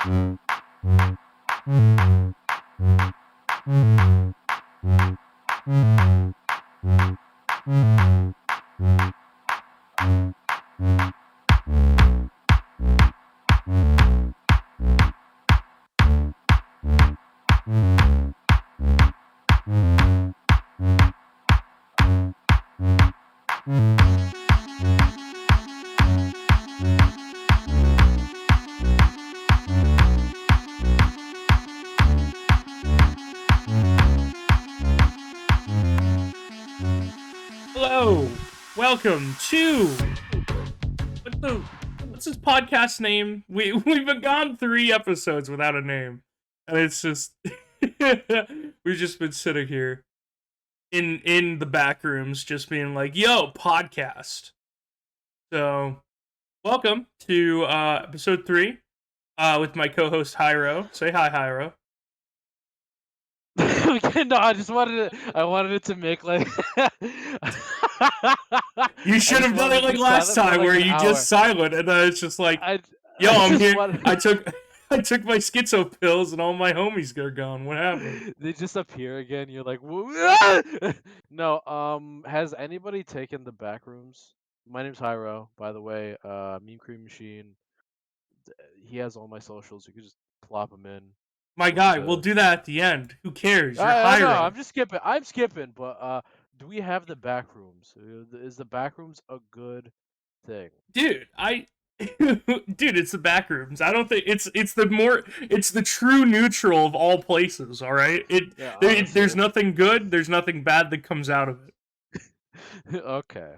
Hello, welcome to what's this podcast name? We've been gone 3 episodes without a name, and it's just we've just been sitting here in the back rooms, just being like, "Yo, podcast." So, welcome to episode 3 with my co-host Jairo. Say hi, Jairo. No, I wanted it to make like. You should have done it like last time, where you just silent, and then it's just like, "Yo, I'm here." I took my schizo pills, and all my homies are gone. What happened? They just appear again. You're like, no. Has anybody taken the back rooms? My name's Jairo, by the way. Meme Cream Machine. He has all my socials. You can just plop him in. My guy, we'll do that at the end. Who cares? You're hiring. No, I'm just skipping. I'm skipping, but do we have the back rooms? Is the back rooms a good thing? Dude, dude, it's the back rooms. I don't think it's the true neutral of all places. All right, there's nothing good. There's nothing bad that comes out of it. Okay.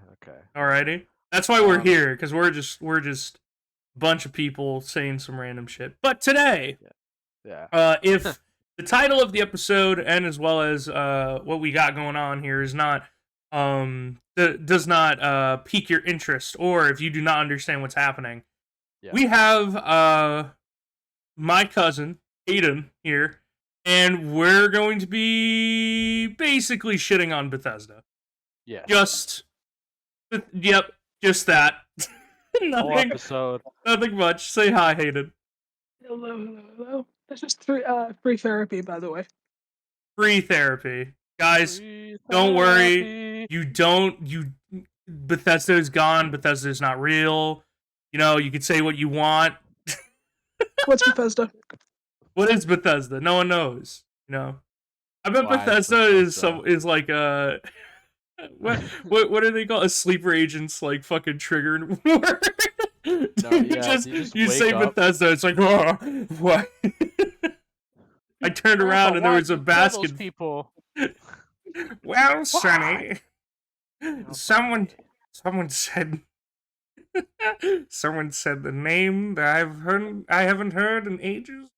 Alrighty, that's why we're here, because we're just a bunch of people saying some random shit. But today. Yeah. If the title of the episode and as well as what we got going on here is not does not pique your interest, or if you do not understand what's happening, we have my cousin Aiden here, and we're going to be basically shitting on Bethesda. Yeah. Just that. Whole episode. Nothing much. Say hi, Hayden. Hello. That's just free therapy, by the way. Free therapy. Guys, don't worry. Bethesda is gone. Bethesda is not real. You know, you could say what you want. What's Bethesda? What is Bethesda? No one knows. You know, I bet Bethesda is like a what do they call a sleeper agent's like fucking trigger word? You say up. Bethesda, it's like, oh, what? I turned around and there was a basket. People. Well, Sonny, someone said the name that I haven't heard in ages.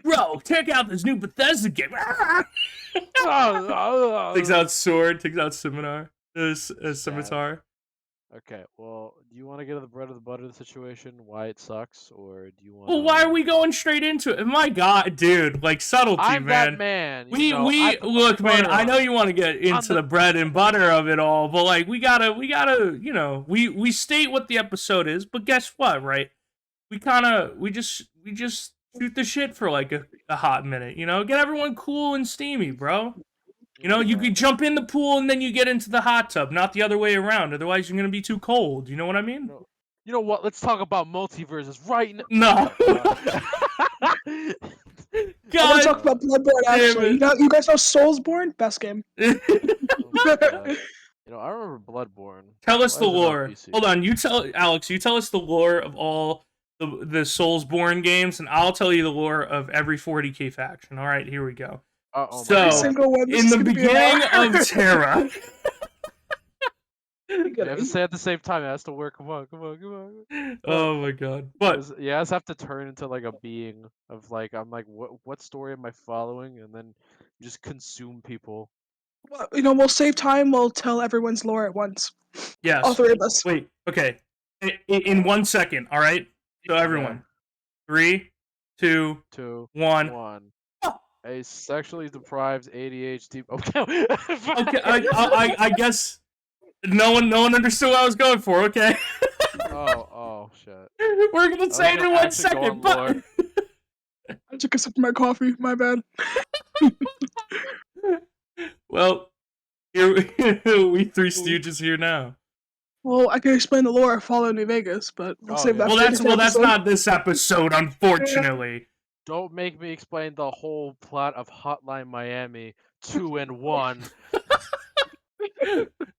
Bro, check out this new Bethesda game. Takes out sword, takes out scimitar. Scimitar. Okay, well, do you want to get to the bread of the butter of the situation, why it sucks, or do you want? Well, why are we going straight into it? My God, dude, like subtlety, I'm man. That man. We look, man. I know you want to get into the bread and butter of it all, but like we gotta, you know, we state what the episode is, but guess what, right? We just shoot the shit for like a hot minute, you know, get everyone cool and steamy, bro. You know, you could jump in the pool and then you get into the hot tub, not the other way around. Otherwise, you're going to be too cold. You know what I mean? You know what? Let's talk about multiverses right now. No. I want to talk about Bloodborne, actually. You guys know Soulsborne? Best game. You know, I remember Bloodborne. Tell us the lore. Hold on. Alex, you tell us the lore of all the Soulsborne games, and I'll tell you the lore of every 40k faction. All right, here we go. So, in the beginning of Terra... You have to say it at the same time. It has to work. Come on. Oh my God! But I just have to turn into like a being of like I'm like what story am I following, and then just consume people. Well, you know, we'll save time. We'll tell everyone's lore at once. Yes. All 3 of us. Wait. Okay. In 1 second. All right. So everyone, 3, 2, 1. A sexually deprived ADHD. Okay. Okay. I guess no one understood what I was going for. Okay. Oh, shit. We're gonna say it in 1 second, but I took a sip of my coffee. My bad. well, here we Three Stooges here now. Well, I can explain the lore of Fallout New Vegas, but we'll save that. That's not this episode, unfortunately. Don't make me explain the whole plot of Hotline Miami 2 and 1.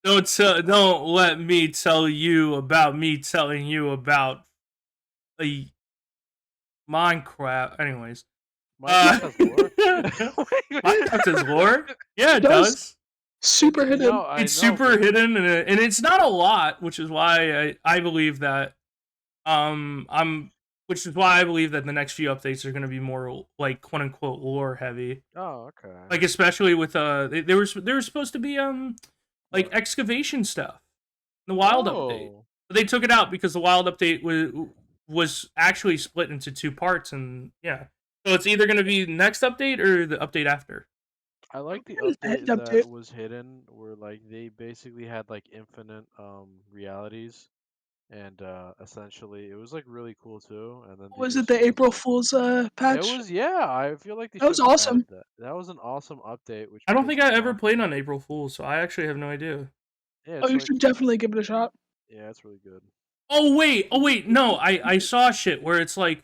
Don't let me tell you about me telling you about a Minecraft. Anyways, Minecraft has lore. Minecraft has lore. Yeah, it does. Super hidden. No, It's super hidden, and it's not a lot, which is why I believe that which is why I believe that the next few updates are going to be more like quote unquote lore heavy. Oh, okay. Like especially with there was supposed to be like excavation stuff in the wild update, but they took it out because the wild update was actually split into 2 parts, and yeah, so it's either going to be next update or the update after. I like the update that was hidden, where like they basically had like infinite realities, and essentially it was like really cool too. And then was it the April Fool's patch? It was, yeah. I feel like that was awesome. That was an awesome update. Which I don't think I ever played on April Fool's, so I actually have no idea. Yeah, you should definitely give it a shot. Yeah, it's really good. Oh wait, no, I saw shit where it's like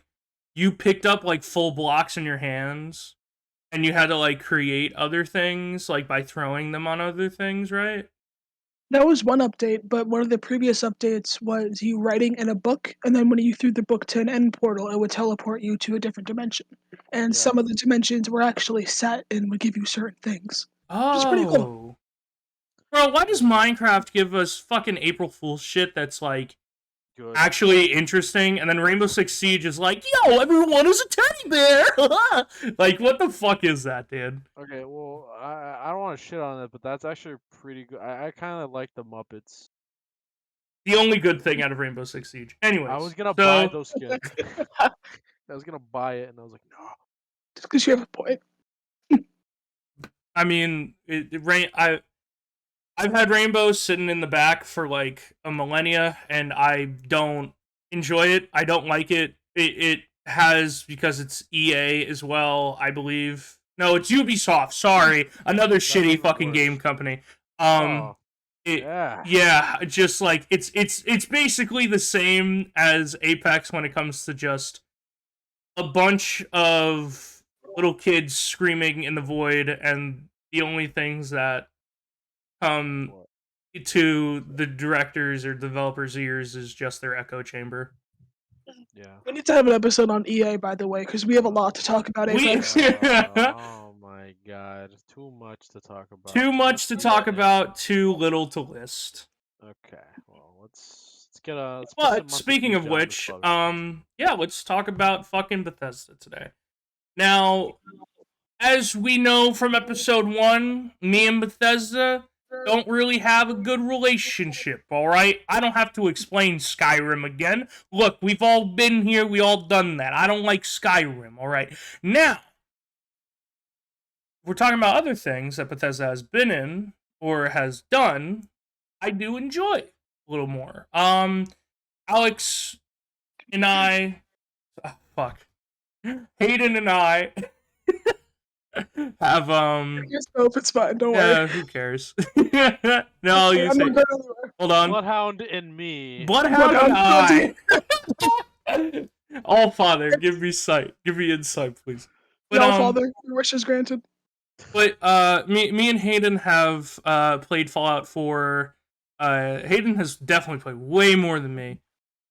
you picked up like full blocks in your hands, and you had to like create other things like by throwing them on other things, right? That was one update, but one of the previous updates was you writing in a book, and then when you threw the book to an end portal, it would teleport you to a different dimension. And some of the dimensions were actually set and would give you certain things. Oh. Which is pretty cool. Bro, why does Minecraft give us fucking April Fool's shit that's like actually interesting, and then Rainbow Six Siege is like, yo, everyone is a teddy bear! Like, what the fuck is that, dude? Okay, well, I don't want to shit on it, but that's actually pretty good. I kind of like the Muppets. The only good thing out of Rainbow Six Siege. Anyways. I was gonna buy those skins. I was gonna buy it, and I was like, no. Just because you have a point. I mean, I've had Rainbows sitting in the back for like a millennia, and I don't enjoy it. I don't like it. It has, because it's EA as well, I believe. No, it's Ubisoft. Sorry, another shitty fucking game company. Yeah, just like it's basically the same as Apex when it comes to just a bunch of little kids screaming in the void, and the only things that come to the directors or developers' ears is just their echo chamber. Yeah. We need to have an episode on EA, by the way, because we have a lot to talk about. Oh my god, too much to talk about. Too much to talk about. Too little to list. Okay, well, let's get a. But speaking of which, yeah, let's talk about fucking Bethesda today. Now, as we know from episode 1, me and Bethesda don't really have a good relationship, alright? I don't have to explain Skyrim again. Look, we've all been here, we all done that. I don't like Skyrim, alright? Now, we're talking about other things that Bethesda has been in, or has done, I do enjoy a little more. Alex and I... Hayden and I... have it's fine, don't worry. Who cares? No, you say, hold on. Bloodhound and me. Bloodhound and I. All Father, give me sight. Give me insight, please. But, All Father, your wish is granted. But me and Hayden have played Fallout 4. Hayden has definitely played way more than me.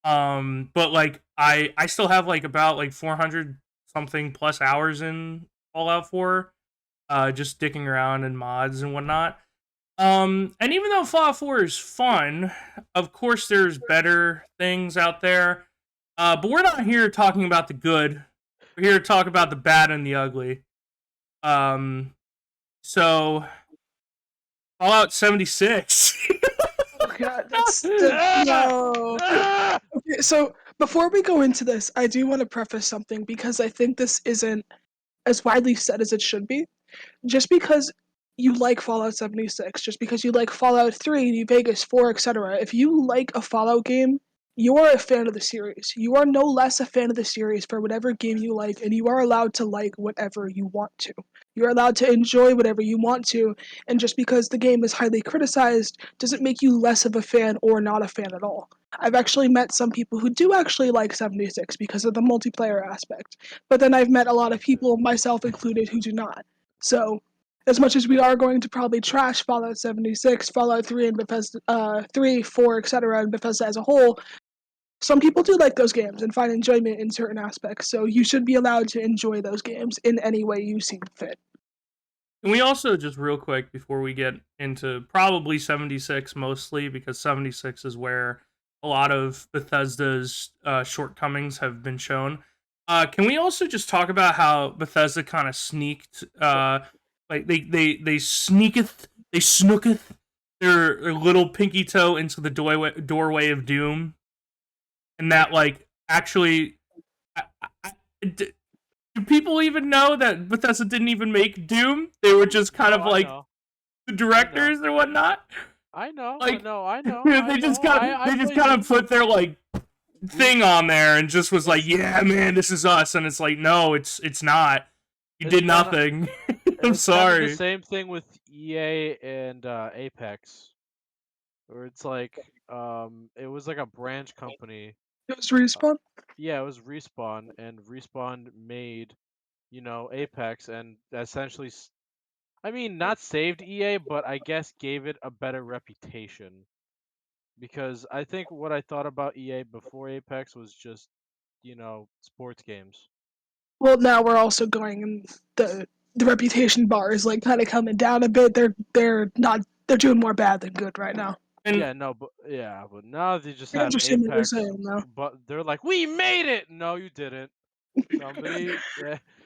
But like I still have like about like 400 something plus hours in Fallout 4, just dicking around in mods and whatnot. And even though Fallout 4 is fun, of course there's better things out there. But we're not here talking about the good. We're here to talk about the bad and the ugly. So Fallout 76. Oh god, that's no. Okay, so before we go into this, I do want to preface something, because I think this isn't as widely said as it should be. Just because you like Fallout 76, just because you like Fallout 3, New Vegas 4, etc., if you like a Fallout game, you are a fan of the series. You are no less a fan of the series for whatever game you like, and you are allowed to like whatever you want to. You're allowed to enjoy whatever you want to, and just because the game is highly criticized doesn't make you less of a fan or not a fan at all. I've actually met some people who do actually like 76 because of the multiplayer aspect, but then I've met a lot of people, myself included, who do not. So, as much as we are going to probably trash Fallout 76, Fallout 3, and Bethesda 3, 4, etc., and Bethesda as a whole, some people do like those games and find enjoyment in certain aspects, so you should be allowed to enjoy those games in any way you see fit. And we also, just real quick before we get into probably 76 mostly, because 76 is where a lot of Bethesda's shortcomings have been shown. Can we also just talk about how Bethesda kind of sneaked, like they snooketh their little pinky toe into the doorway of Doom, and that like actually, do people even know that Bethesda didn't even make Doom? They were just kind of like the directors or whatnot. I know. Like, I know. they just kind of put their like thing on there and just was like, yeah, man, this is us, and it's like, no, it's not. You did nothing. I'm sorry. The same thing with EA and Apex, where it's like, it was like a branch company. It was Respawn? Yeah, it was Respawn, and Respawn made, Apex, and essentially, I mean, not saved EA, but I guess gave it a better reputation. Because I think what I thought about EA before Apex was just, sports games. Well, now we're also going in the reputation bar is like kind of coming down a bit. They're doing more bad than good right now. And but now they just I have understand what you're Apex. saying, though. But they're like, we made it. No, you didn't.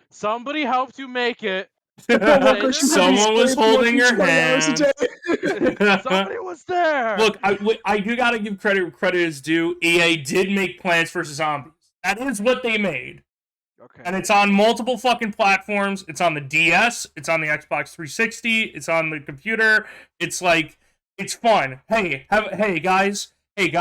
Somebody helped you make it. Someone was holding your hand. Somebody was there. Look, I do gotta give credit is due. EA did make Plants vs. Zombies. That is what they made. Okay. And it's on multiple fucking platforms. It's on the DS. It's on the Xbox 360. It's on the computer. It's like, it's fun. Hey guys. Hey,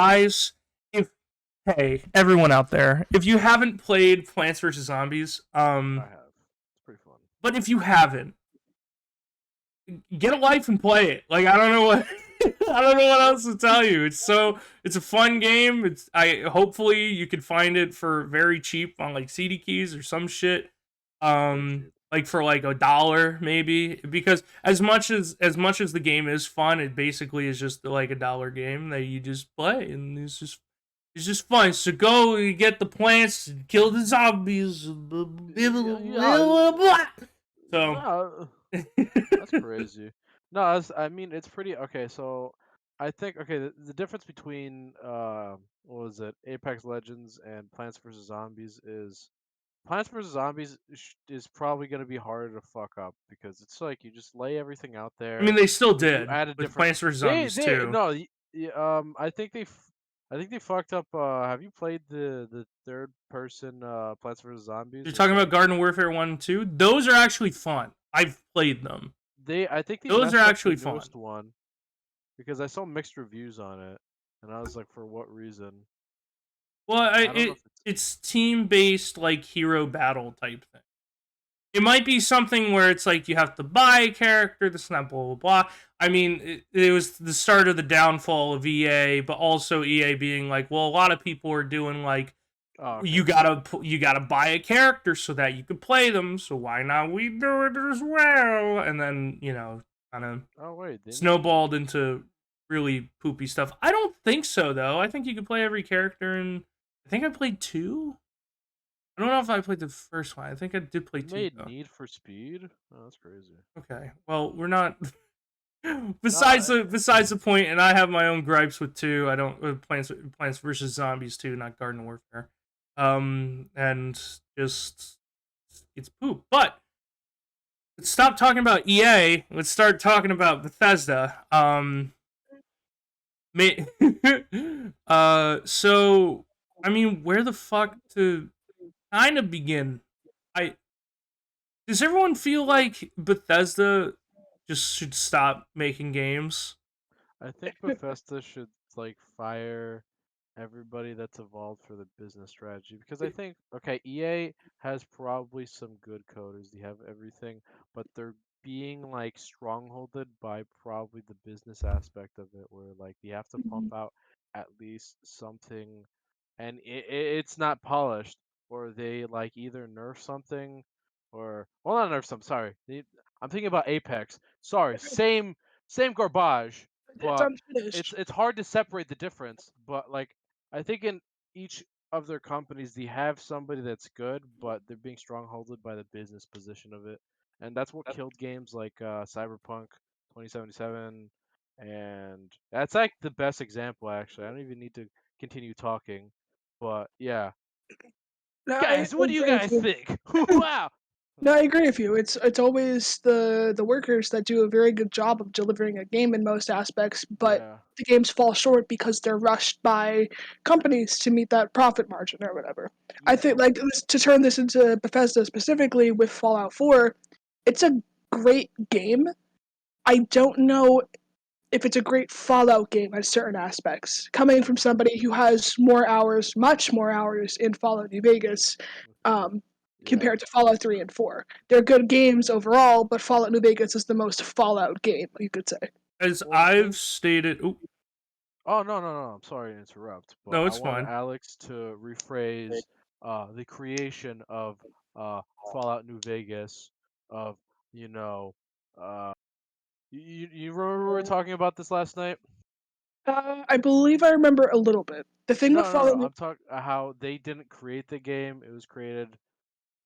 everyone out there. If you haven't played Plants vs. Zombies, I have. It's pretty fun. But if you haven't, get a life and play it. Like, I don't know what else to tell you. It's a fun game. Hopefully you can find it for very cheap on like CD keys or some shit. Like for like $1 maybe, because as much as the game is fun, it basically is just like $1 game that you just play, and it's just fun. So go get the plants, kill the zombies. So that's crazy. No, I mean, it's pretty okay. So I think the difference between what was it, Apex Legends and Plants vs Zombies is Plants vs Zombies is probably gonna be harder to fuck up because it's like you just lay everything out there. I mean, they still did add a with different Plants vs Zombies too. No, I think they fucked up. Have you played the third person Plants vs Zombies? You're talking about Garden Warfare 1 and 2? Those are actually fun. I've played them. I think those are actually fun. Newest one, because I saw mixed reviews on it, and I was like, for what reason? Well, it's team-based, like, hero battle type thing. It might be something where it's like you have to buy a character, this and that, blah, blah, blah. I mean, it was the start of the downfall of EA, but also EA being like, well, a lot of people are doing, like, you gotta buy a character so that you can play them, so why not we do it as well? And then, kind of snowballed into really poopy stuff. I don't think so, though. I think you can play every character, and I think I played 2. I don't know if I played the first one. I think I did play 2. Made Need for Speed? Oh, that's crazy. Okay, well, we're not. besides the point, and I have my own gripes with 2. I don't Plants vs Zombies 2, not Garden Warfare. And just it's poop. But let's stop talking about EA. Let's start talking about Bethesda. So I mean, where the fuck to kind of begin? Does everyone feel like Bethesda just should stop making games? I think Bethesda should like fire everybody that's involved for the business strategy, because I think, okay, EA has probably some good coders, they have everything, but they're being like strongholded by probably the business aspect of it, where like you have to pump out at least something, and it's not polished, or they like either nerf something, or well, not nerf something. Sorry, I'm thinking about Apex. Sorry, same garbage, It's but unfinished. it's hard to separate the difference. But like I think in each of their companies, they have somebody that's good, but they're being strongholded by the business position of it, and that's what killed games like Cyberpunk 2077, and that's like the best example. Actually, I don't even need to continue talking, but yeah, No, guys, what do you agree with guys you. think? Wow. No, I agree with you. It's always the workers that do a very good job of delivering a game in most aspects, but Yeah. the games fall short because they're rushed by companies to meet that profit margin or whatever. I Yeah. think, like, to turn this into Bethesda specifically with Fallout 4, it's a great game. I don't know if it's a great Fallout game at certain aspects. Coming from somebody who has more hours, much more hours in Fallout New Vegas, um, Yeah. compared to Fallout 3 and 4. They're good games overall, but Fallout New Vegas is the most Fallout game, you could say. As Well, the I've thing. stated, ooh, Oh no! I'm sorry to interrupt, but no, I it's wanted fine. Alex to rephrase the creation of Fallout New Vegas, of you know uh you remember we were talking about this last night? I believe I remember a little bit. The thing with No. Fallout New I'm talking how they didn't create the game; it was created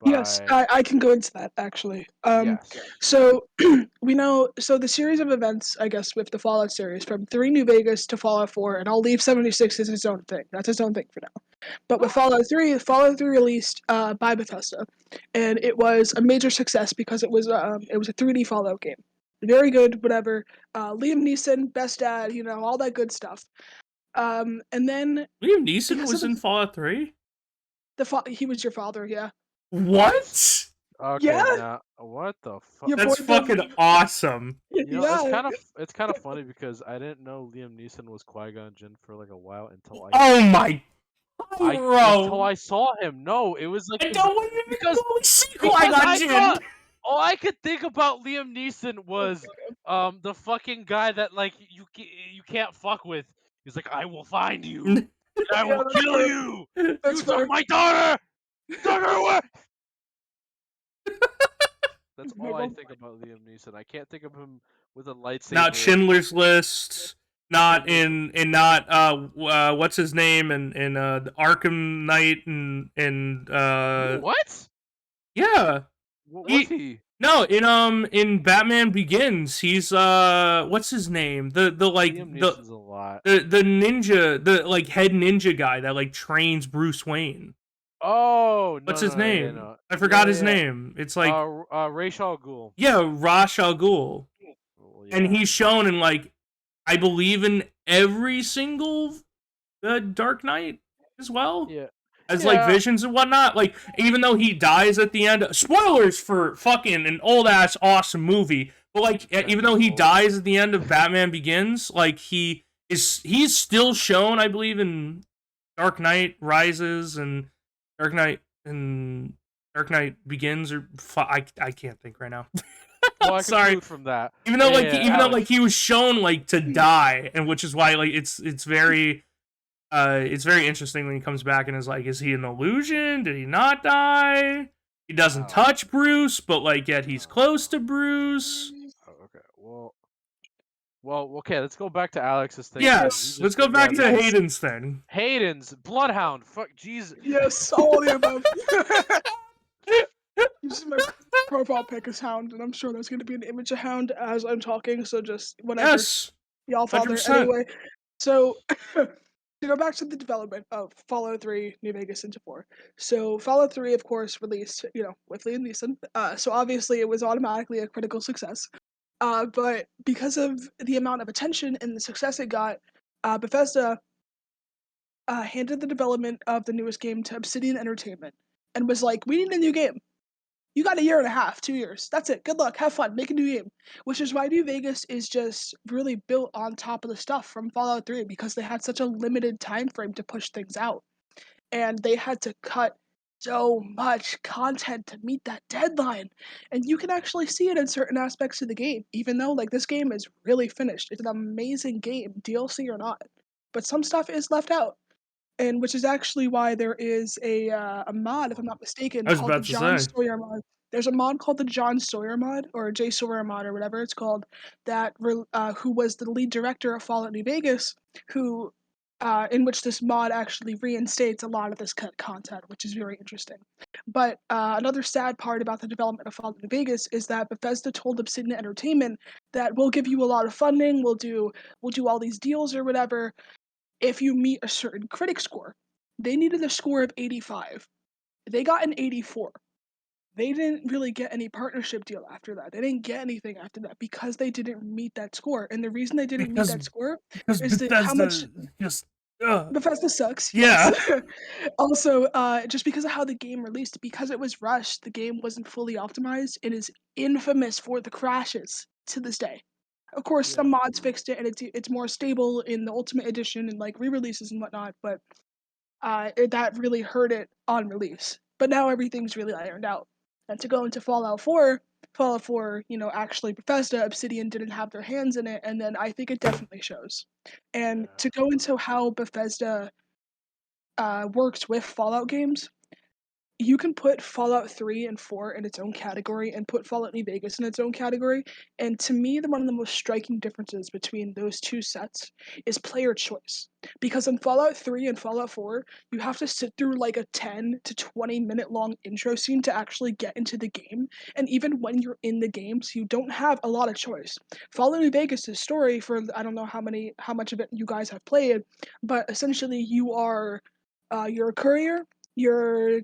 Yes, by. I can go into that actually. Yes. Yeah. So we know, so the series of events, I guess, with the Fallout series, from 3 New Vegas to Fallout 4, and I'll leave 76 as its own thing. That's its own thing for now. But with Fallout 3 released by Bethesda, and it was a major success because it was a 3D Fallout game. Very good, whatever. Liam Neeson, best dad, all that good stuff. And then Liam Neeson because of was in Fallout 3? he was your father, yeah. What? What? Okay, Yeah, now what the fuck? your That's boy did. fucking awesome. You know, Yeah. it's kind of funny because I didn't know Liam Neeson was Qui-Gon Jinn for like a while until Oh my until bro. I saw him. No, it was like I don't want you to because go see because Qui-Gon I Jinn. thought all I could think about Liam Neeson was the fucking guy that like you can't fuck with. He's like, I will find you and I Yeah, will that's kill fair. you. That's You took fair. my daughter. You took her away. That's all I Well, think about Liam Neeson. I can't think of him with a Not lightsaber. Schindler's List. Not Schindler's. in not what's his name in the Arkham Knight and What? yeah. What was He he? no, in Batman Begins, he's what's his name? The like Liam Neeson's a lot. the ninja, the like head ninja guy that like trains Bruce Wayne. Oh What's no his no yeah name? no I yeah forgot his yeah. name. It's like Ra's al Ghul. yeah, Ra's al Ghul. Well, And yeah. he's shown in like I believe in every single Dark Knight as well. Yeah. As like Yeah. visions and whatnot. Like even though he dies at the end, spoilers for fucking an old ass awesome movie. But like 10 even though years he old. dies at the end of Batman Begins, like he's still shown, I believe, in Dark Knight Rises and Dark Knight and Dark Knight Begins, or I can't think right now. Well, I Sorry. conclude from that. Even though Alex. he was shown like to die, and which is why like it's very interesting when he comes back and is like, is he an illusion? Did he not die? He doesn't touch Bruce, but like yet he's close to Bruce. Oh, okay. Okay. Let's go back to Alex's thing. Yes, let's go back to Hayden's thing. Hayden's Bloodhound. Fuck, jeez. Yes, all the above. You see my profile pic is Hound, and I'm sure there's going to be an image of Hound as I'm talking, so just whatever. Yes, Y'all father. 100%. Anyway, so to go back to the development of Fallout 3 New Vegas into 4. So Fallout 3, of course, released, with Liam Neeson. So obviously it was automatically a critical success. But because of the amount of attention and the success it got, Bethesda handed the development of the newest game to Obsidian Entertainment and was like, we need a new game. You got a year and a half, 2 years. That's it. Good luck. Have fun. Make a new game. Which is why New Vegas is just really built on top of the stuff from Fallout 3 because they had such a limited time frame to push things out. And they had to cut so much content to meet that deadline. And you can actually see it in certain aspects of the game, even though like this game is really finished. It's an amazing game, DLC or not. But some stuff is left out. And which is actually why there is a mod, if I'm not mistaken, I was called the about to John say. Sawyer mod. There's a mod called the John Sawyer mod, or J Sawyer mod, or whatever it's called, that who was the lead director of Fallout New Vegas, who in which this mod actually reinstates a lot of this cut content, which is very interesting. But another sad part about the development of Fallout New Vegas is that Bethesda told Obsidian Entertainment that we'll give you a lot of funding, we'll do all these deals or whatever, if you meet a certain critic score. They needed a score of 85. They got an 84. They didn't really get any partnership deal after that. They didn't get anything after that because they didn't meet that score. And the reason they didn't meet Because that score is that how much Bethesda just Bethesda sucks. yeah. Yes. Also, just because of how the game released, because it was rushed, the game wasn't fully optimized. It is infamous for the crashes to this day. Of course, some mods fixed it, and it's more stable in the Ultimate Edition and like re-releases and whatnot. But that really hurt it on release. But now everything's really ironed out. And to go into Fallout 4, actually Bethesda, Obsidian didn't have their hands in it, and then I think it definitely shows. And to go into how Bethesda works with Fallout games, you can put Fallout 3 and 4 in its own category and put Fallout New Vegas in its own category. And to me, one of the most striking differences between those two sets is player choice. Because in Fallout 3 and Fallout 4, you have to sit through like a 10 to 20 minute long intro scene to actually get into the game. And even when you're in the games, you don't have a lot of choice. Fallout New Vegas' story, for I don't know how much of it you guys have played, but essentially you're a courier, you're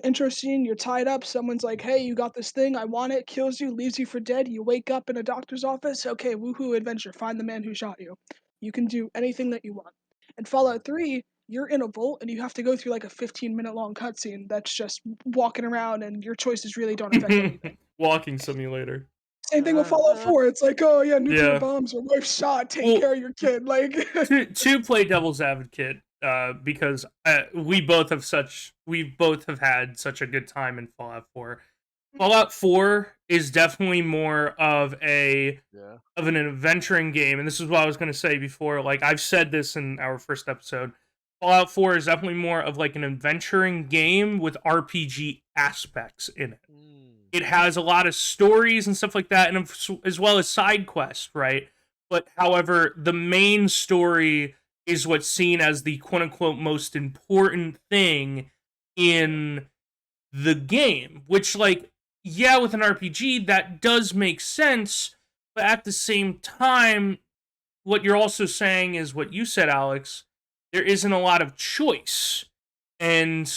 interesting, you're tied up, someone's like, hey, you got this thing, I want it, kills you, leaves you for dead, you wake up in a doctor's office, okay, woohoo, adventure, find the man who shot you. You can do anything that you want. In Fallout 3, you're in a vault and you have to go through like a 15-minute long cutscene that's just walking around and your choices really don't affect anything. Walking simulator. Same thing with Fallout 4. It's like, oh yeah, nuclear bombs, your wife shot, take care of your kid. Like to play devil's advocate, because we both have had such a good time in Fallout 4. Fallout 4 is definitely more of an adventuring game, and this is what I was going to say before. Like I've said this in our first episode, Fallout 4 is definitely more of like an adventuring game with RPG aspects in it. It has a lot of stories and stuff like that, and as well as side quests, right? But however, the main story is what's seen as the quote-unquote most important thing in the game. Which, like, yeah, with an RPG, that does make sense, but at the same time, what you're also saying is what you said, Alex, there isn't a lot of choice. And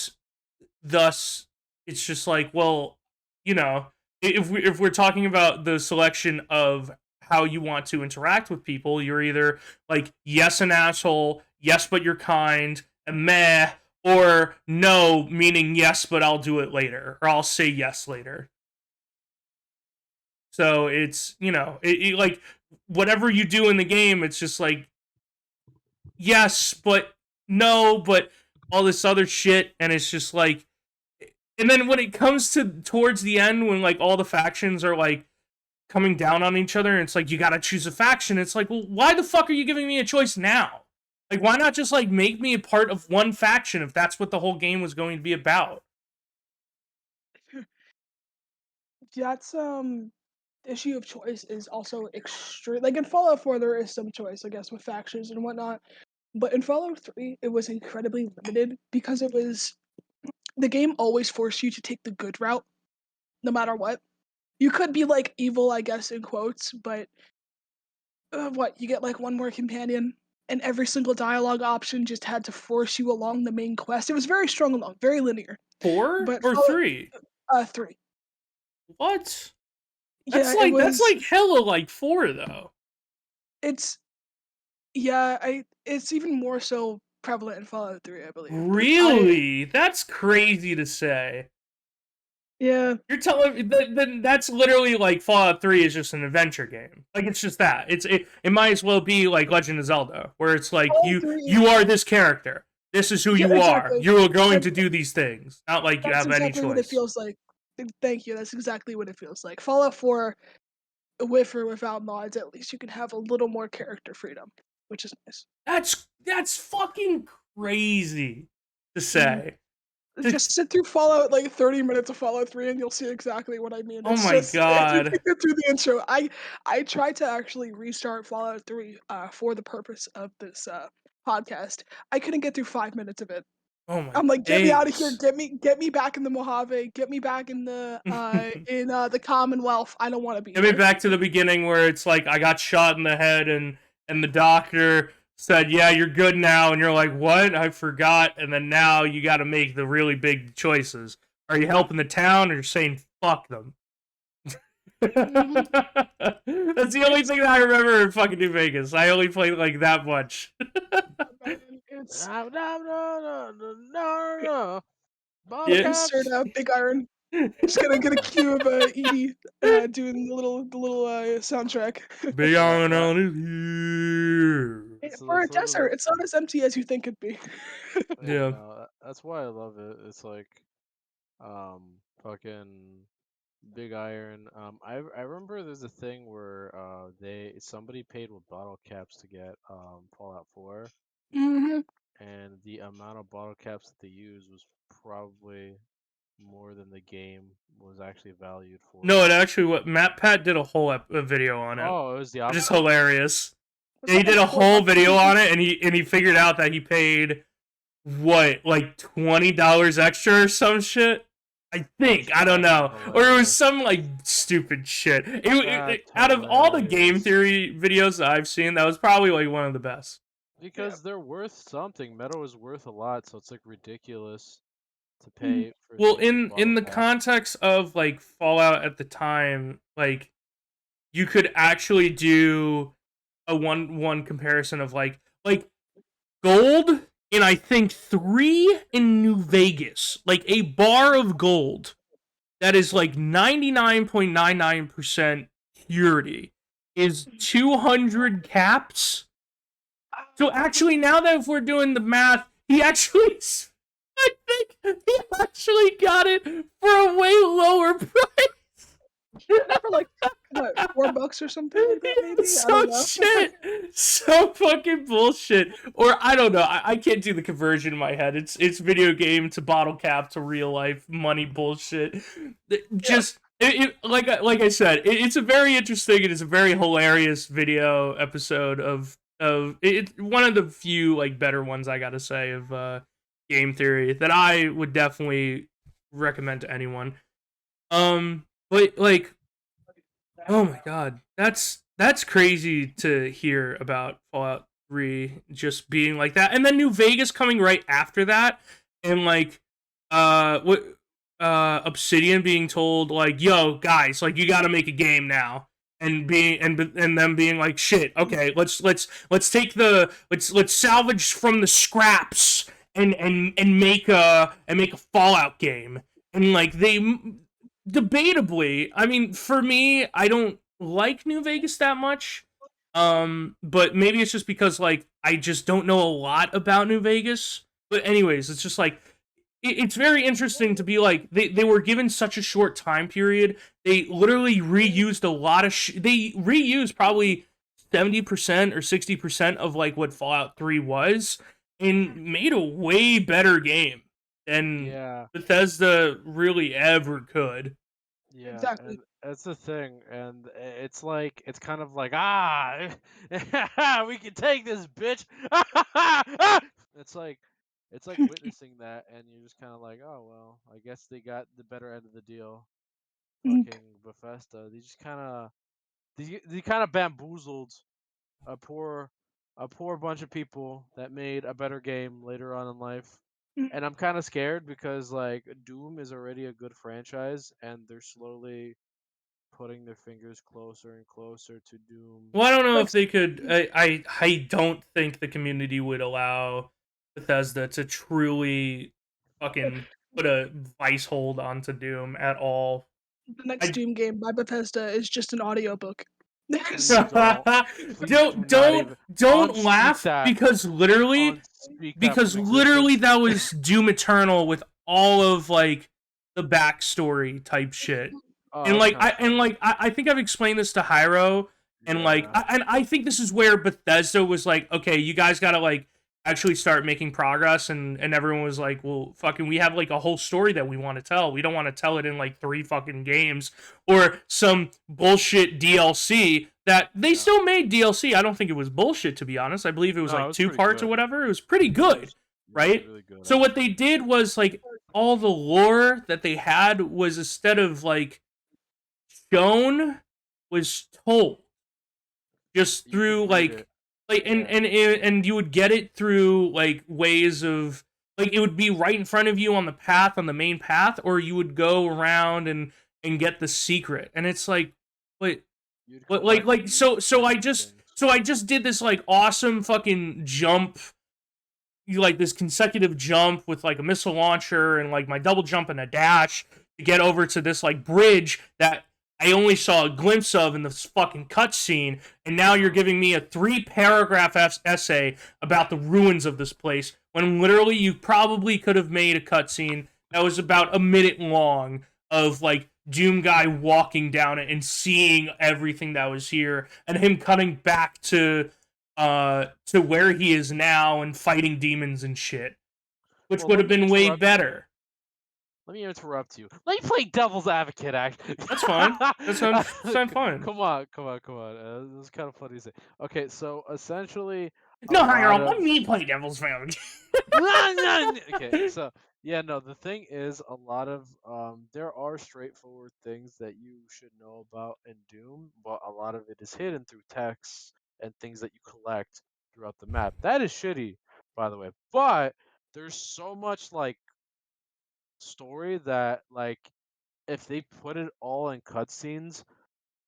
thus, it's just like, well, you know, if we're talking about the selection of how you want to interact with people, you're either like, yes, an asshole, yes, but you're kind, and meh, or no, meaning yes, but I'll do it later, or I'll say yes later. So it's, like, whatever you do in the game, it's just like, yes, but no, but all this other shit, and it's just like, and then when it comes to towards the end, when like all the factions are like coming down on each other, and it's like you gotta choose a faction. It's like, well, why the fuck are you giving me a choice now? Like, why not just like make me a part of one faction if that's what the whole game was going to be about? That's issue of choice is also extreme. Like in Fallout 4, there is some choice, I guess, with factions and whatnot. But in Fallout 3, it was incredibly limited because the game always forced you to take the good route, no matter what. You could be like evil, I guess, in quotes, but you get like one more companion, and every single dialogue option just had to force you along the main quest. It was very strung along, very linear. 4 But or 3? 3. What? Yeah, That's like hella like 4 though. It's it's even more so prevalent in Fallout 3, I believe. Really? That's crazy to say. Yeah. You're telling me then that's literally like Fallout 3 is just an adventure game. Like it's just that. It might as well be like Legend of Zelda, where it's like Fallout 3. you are this character. This is who Yeah, you are. exactly. You are going to That's do these things. Not like you that's have any exactly what it choice. feels like. Thank you. That's exactly what it feels like. Fallout 4, with or without mods, at least you can have a little more character freedom, which is nice. That's fucking crazy to Mhm. say. Just sit through Fallout, like 30 minutes of Fallout 3, and you'll see exactly what I mean. Oh It's my just if you god. can get through the intro. I tried to actually restart Fallout 3 for the purpose of this podcast. I couldn't get through 5 minutes of it. Oh my I'm like, get me out of here. days. Get me back in the Mojave. Get me back in the the Commonwealth. I don't want to be Get me here. back to the beginning where it's like I got shot in the head and the doctor said, "Yeah, you're good now." And you're like, "What? I forgot." And then now you got to make the really big choices. Are you helping the town or you're saying fuck them? Mhm. That's the only thing that I remember in fucking New Vegas. I only played like that much. Man, it's No. Yeah. insert Big Iron. Just gonna get a cue of Edie doing the little soundtrack. Big Yeah, Iron that, on is here. so For a that's literally, desert, it's not as empty as you think it'd be. yeah, Yeah. no, that's why I love it. It's like, fucking Big Iron. I remember there's a thing where somebody paid with bottle caps to get Fallout 4, Hmm. and the amount of bottle caps that they used was probably more than the game was actually valued for. No, it actually what Matt Pat did a whole a video on it. Oh, it was the Which is opposite. hilarious. Was Yeah, he that did like a whole $4 video or on it, and he figured out that he paid what like $20 extra or some shit. I think I don't That's know, or it was hilarious. some like stupid shit. That's Out of all the game hilarious. theory videos that I've seen, that was probably like one of the best. Because they're worth something. Metal is worth a lot, so it's like ridiculous to something? pay for Well, things with in bottle the caps. context of like Fallout at the time, like you could actually do a one comparison of like gold in I think 3 in New Vegas, like a bar of gold that is like 99.99% purity is 200 caps. So actually, now that if we're doing the math, he actually, I think he actually got it for a way lower price. For like what, $4 or something like that, maybe? I So don't know. shit, so fucking bullshit. Or I don't know. I can't do the conversion in my head. It's video game to bottle cap to real life money bullshit. Just like I said, it's a very interesting and it's a very hilarious video episode of one of the few like better ones I gotta say of game theory that I would definitely recommend to anyone. But like, oh my god, that's crazy to hear about Fallout 3 just being like that, and then New Vegas coming right after that, and like, what, Obsidian being told like, "Yo, guys, like you got to make a game now." And being and them being like, shit, okay, let's take the let's salvage from the scraps and make a Fallout game. And like they debatably, I mean, for me, I don't like New Vegas that much. But maybe it's just because like I just don't know a lot about New Vegas. But anyways, it's just like it's very interesting to be like they were given such a short time period. They literally reused a lot of they reused probably 70% or 60% of like what Fallout 3 was and made a way better game than Yeah, Bethesda really ever could. yeah, Exactly. and that's the thing, and it's like it's kind of like we can take this bitch. It's like witnessing that, and you're just kind of like, oh well, I guess they got the better end of the deal. Fucking Bethesda, they kind of bamboozled a poor bunch of people that made a better game later on in life. And I'm kind of scared because like Doom is already a good franchise and they're slowly putting their fingers closer and closer to Doom. Well, I don't know Like, if they could. I don't think the community would allow Bethesda to truly fucking put a vice hold onto Doom at all. The next Doom game by Bethesda is just an audiobook. Please don't. Please do not don't even laugh that. because literally that was Doom Eternal with all of like the backstory type shit. And like I think I've explained this to Jairo, and like I think this is where Bethesda was like, okay, you guys gotta like actually start making progress, and everyone was like, well, fucking, we have like a whole story that we want to tell. We don't want to tell it in like 3 fucking games or some bullshit DLC that they still made DLC. I don't think it was bullshit, to be honest. I believe it was like 2 parts or whatever. It was pretty good, right? Really good, so what they did was like all the lore that they had was, instead of like shown, was told just through like and you would get it through like ways of like, it would be right in front of you on the path, on the main path, or you would go around and get the secret. And it's like, but so I just did this like awesome fucking jump, like this consecutive jump with like a missile launcher and like my double jump and a dash to get over to this like bridge that I only saw a glimpse of in this fucking cutscene, and now you're giving me a 3-paragraph essay about the ruins of this place, when literally you probably could have made a cutscene that was about a minute long of like Doom Guy walking down it and seeing everything that was here, and him cutting back to where he is now and fighting demons and shit, which would have been way better. Let me interrupt you. Let me play devil's advocate, actually. That's fine. That's fine. Come on. This is kind of funny to say. Okay, so essentially... No, Jairo, let me play devil's advocate. Okay, so... Yeah, no, the thing is, a lot of... there are straightforward things that you should know about in Doom, but a lot of it is hidden through texts and things that you collect throughout the map. That is shitty, by the way. But there's so much, like, story that, like, if they put it all in cutscenes,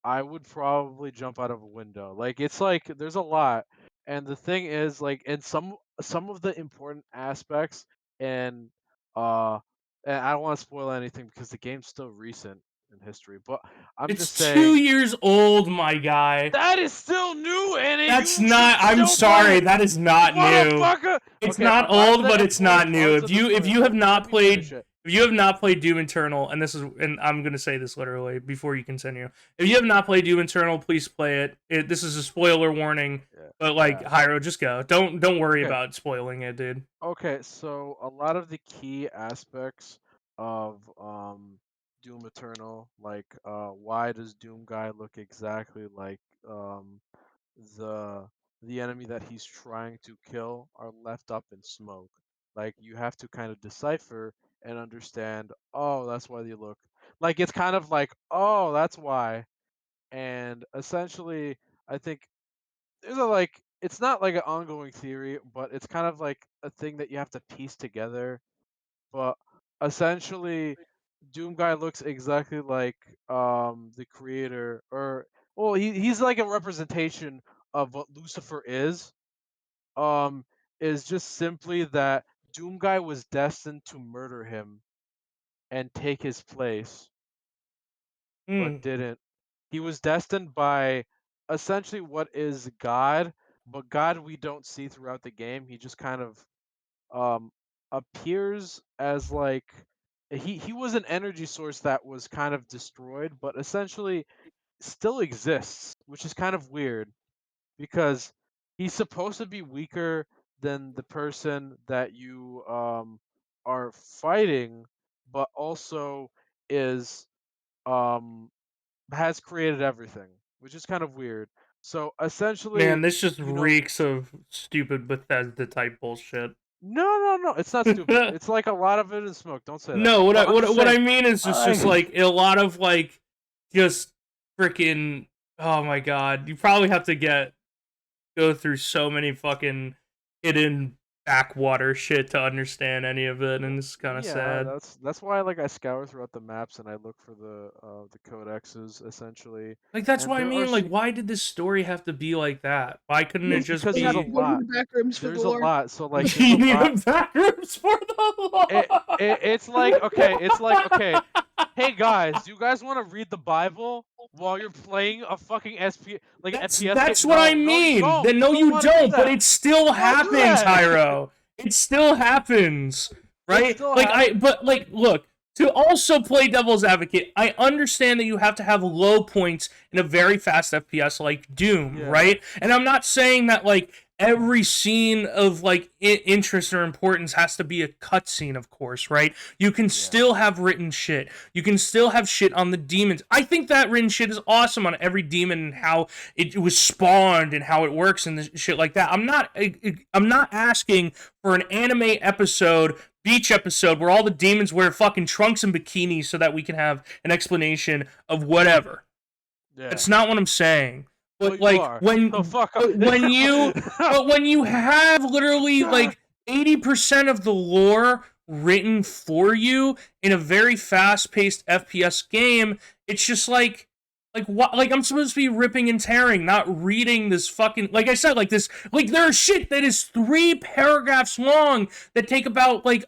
I would probably jump out of a window. Like, it's like there's a lot, and the thing is, like, in some of the important aspects, and uh, and I don't want to spoil anything because the game's still recent in history, but it's 2 years old, my guy. That is still new, and that's not. I'm sorry, that is not new. It's not old, but it's not new. If you have not played. If you have not played Doom Eternal, and I'm gonna say this literally before you continue. If you have not played Doom Eternal, please play it. This is a spoiler warning, but like Jairo, just go. Don't worry about spoiling it, dude. Okay, so a lot of the key aspects of Doom Eternal, like why does Doom Guy look exactly like the enemy that he's trying to kill, are left up in smoke. Like, you have to kind of decipher and understand, oh, that's why they look like, it's kind of like, oh, that's why. And essentially, I think there's a, like, it's not like an ongoing theory, but it's kind of like a thing that you have to piece together. But essentially, Doom Guy looks exactly like the creator, or well, he's like a representation of what Lucifer is just simply that Doom Guy was destined to murder him and take his place, but didn't. He was destined by essentially what is God, but God we don't see throughout the game. He just kind of appears as like he was an energy source that was kind of destroyed, but essentially still exists, which is kind of weird because he's supposed to be weaker than the person that you are fighting, but also is has created everything, which is kind of weird. So essentially, man, this just reeks of stupid Bethesda type bullshit. No, it's not stupid. It's like a lot of it is smoke. Don't say that. No, what I mean is just like a lot of like just freaking. Oh my god, you probably have to go through so many fucking hidden backwater shit to understand any of it, and it's kind of Yeah, sad. that's why like I scour throughout the maps and I look for the codexes essentially. Like that's And what I there are mean. Like, why did this story have to be like that? Why couldn't it Well, just because they there's a have be? to go to lot. the back rooms for There's the a lore. lot. So like there's a You need lot. a backrooms for the law. It's like okay. Hey guys, do you guys want to read the Bible while you're playing a fucking FPS That's game? what I No, you mean. don't. Then no, You don't you want to do don't. But that. it still Don't do happens, that. Hyro. It still happens, It right? still Like happens. but like, look. To also play devil's advocate, I understand that you have to have low points in a very fast FPS like Doom, Yeah. right? And I'm not saying that like every scene of like interest or importance has to be a cutscene, of course, right? You can still have written shit. You can still have shit on the demons. I think that written shit is awesome on every demon and how it was spawned and how it works and shit like that. I'm not asking for an anime episode, beach episode, where all the demons wear fucking trunks and bikinis so that we can have an explanation of whatever. Yeah. That's not what I'm saying. But Well, like when the fuck but when you have literally like 80% of the lore written for you in a very fast-paced FPS game, it's just like what, like I'm supposed to be ripping and tearing, not reading this fucking, like I said, like this, like there's shit that is 3 paragraphs long that take about like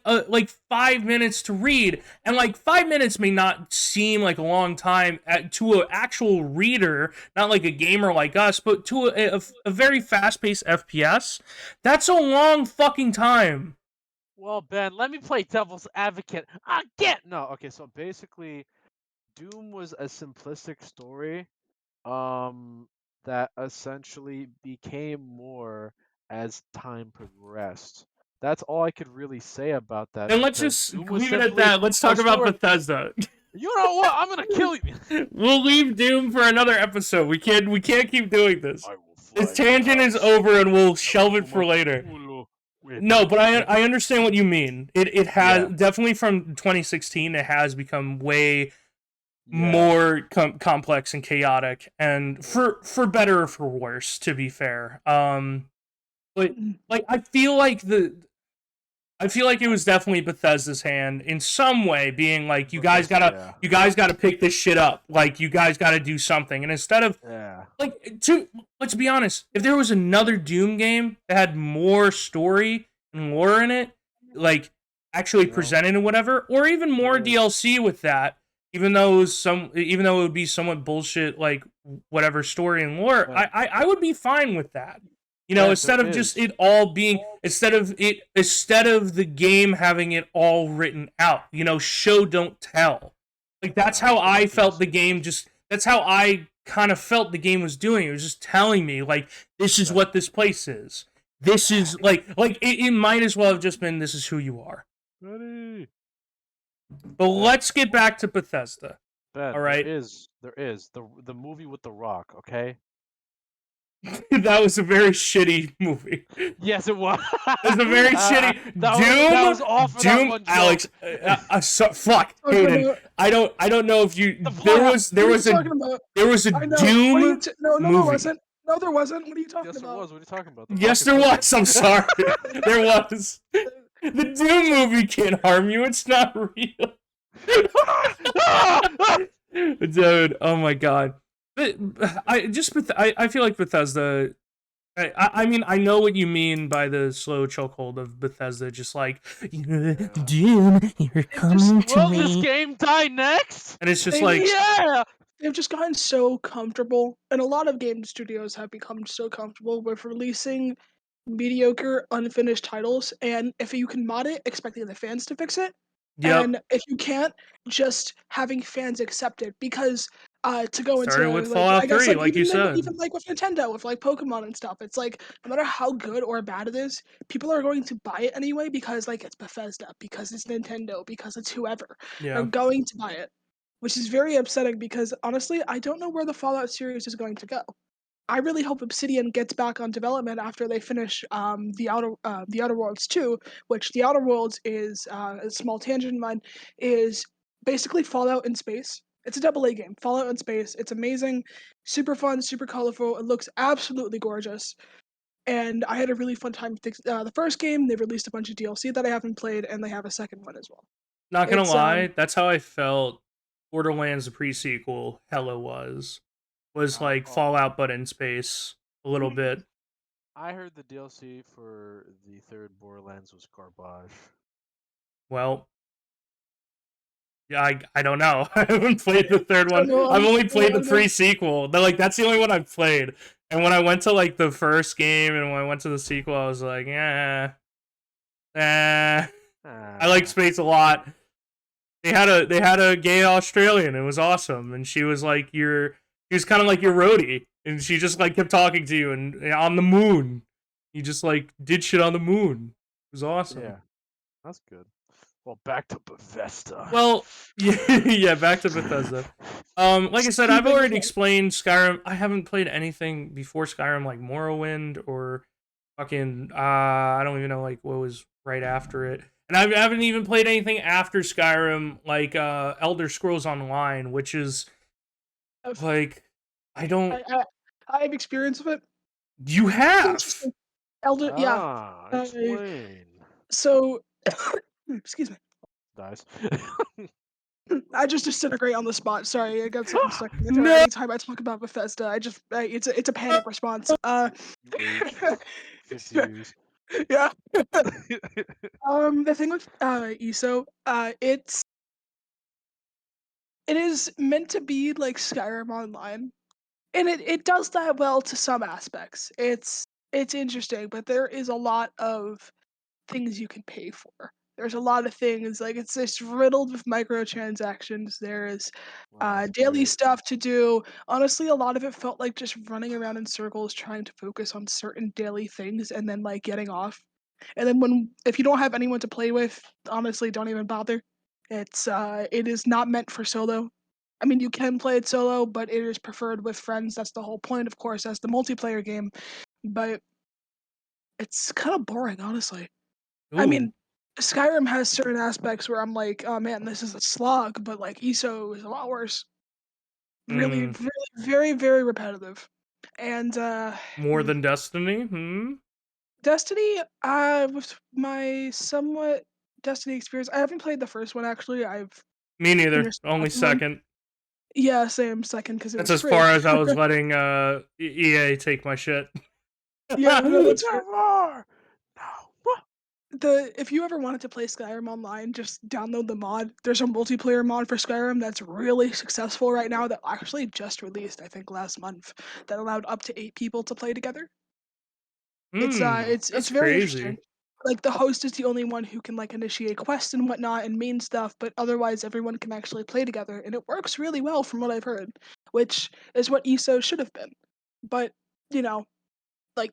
5 minutes to read, and like 5 minutes may not seem like a long time to an actual reader, not like a gamer like us, but to a very fast-paced FPS, that's a long fucking time. Well, Ben, let me play devil's advocate again. No, okay, so basically Doom was a simplistic story that essentially became more as time progressed. That's all I could really say about that And let's because just Doom was leave it at simply that. Let's talk a about story. Bethesda. You know what? I'm gonna kill you. We'll leave Doom for another episode. We can't keep doing this. I will fly This tangent is over, and we'll shelve it for later. No, but I understand what you mean. It has definitely from 2016. It has become way more complex and chaotic, and for better or for worse, to be fair. But like I feel like it was definitely Bethesda's hand in some way, being like, you guys gotta pick this shit up. Like, you guys gotta do something. And instead of let's be honest, if there was another Doom game that had more story and lore in it, like actually presented and whatever, or even more DLC with that, even though it would be somewhat bullshit, like whatever story and lore, I would be fine with that. You know, instead of just it all being, instead of the game having it all written out, you know, show don't tell. Like, that's how I felt the game that's how I kind of felt the game was doing. It was just telling me, like, this is what this place is. This is, it might as well have just been, this is who you are. But let's get back to Bethesda. Ben, all right? There is. The movie with The Rock, okay? That was a very shitty movie. Yes, it was. It was a very shitty. That was all for that one joke. Alex. Fuck, Hayden. I don't know if you. There was a Doom movie. No, there wasn't. No, there wasn't. What are you talking about? Yes, there was. What are you talking about? Yes, there was. I'm sorry. There was. The Doom movie can't harm you. It's not real. Dude, oh my god. But I feel like Bethesda. I mean, I know what you mean by the slow chokehold of Bethesda. Just like, Doom, you're coming to me. Will this game die next? And it's just they've just gotten so comfortable, and a lot of game studios have become so comfortable with releasing mediocre, unfinished titles. And if you can mod it, expecting the fans to fix it. Yep. And if you can't, just having fans accept it, because to go Started into with Fallout 3, like you said, even like with Nintendo, with like Pokemon and stuff, it's like no matter how good or bad it is, people are going to buy it anyway because like it's Bethesda, because it's Nintendo, because it's whoever. They're going to buy it, which is very upsetting because honestly, I don't know where the Fallout series is going to go. I really hope Obsidian gets back on development after they finish the Outer Worlds 2, which the Outer Worlds is a small tangent in mine, is basically Fallout in space. It's a AA game, Fallout in space. It's amazing, super fun, super colorful. It looks absolutely gorgeous. and I had a really fun time with the first game. They released a bunch of DLC that I haven't played, and they have a second one as well. Not gonna lie, that's how I felt. Borderlands the pre-sequel hella was like Fallout but in space a little bit. I heard the DLC for the third Borderlands was garbage. Well, yeah, I don't know. I haven't played the third one. I've only played the pre-sequel. That's the only one I've played. And when I went to like the first game and when I went to the sequel, I was like, I like space a lot. They had a gay Australian. It was awesome, and she was like she was kind of like your roadie, and she just like kept talking to you and on the moon. You just like did shit on the moon. It was awesome. Yeah, that's good. Well, back to Bethesda. Well, yeah, back to Bethesda. Like I said, I've already explained Skyrim. I haven't played anything before Skyrim, like Morrowind or fucking I don't even know like what was right after it. And I haven't even played anything after Skyrim, like Elder Scrolls Online, which is like I have experience with it. You have explain. So, excuse me. Dies. I just disintegrate on the spot. Sorry, I got something stuck in my throat. Anytime I talk about Bethesda, it's a panic response. Yeah. The thing with ESO, it is meant to be like Skyrim Online, and it does that well to some aspects. It's interesting, but there is a lot of things you can pay for. There's a lot of things like it's just riddled with microtransactions. There's daily stuff to do. Honestly, a lot of it felt like just running around in circles trying to focus on certain daily things and then like getting off. And then if you don't have anyone to play with, honestly, don't even bother. It is not meant for solo. I mean, you can play it solo, but it is preferred with friends. That's the whole point, of course, as the multiplayer game. But it's kind of boring, honestly. Ooh. I mean, Skyrim has certain aspects where I'm like, oh man, this is a slog, but like ESO is a lot worse. Really, really, very, very repetitive. And more than Destiny? Destiny, with my somewhat Destiny experience, I haven't played the first one actually. Me neither. Only second. Yeah, same second because that's as far as I was letting EA take my shit. Yeah, no, that's far. If you ever wanted to play Skyrim online, just download the mod. There's a multiplayer mod for Skyrim that's really successful right now that actually just released, I think, last month, that allowed up to 8 people to play together. It's very interesting. Like the host is the only one who can like initiate quests and whatnot and main stuff, but otherwise everyone can actually play together, and it works really well from what I've heard, which is what ESO should have been. But like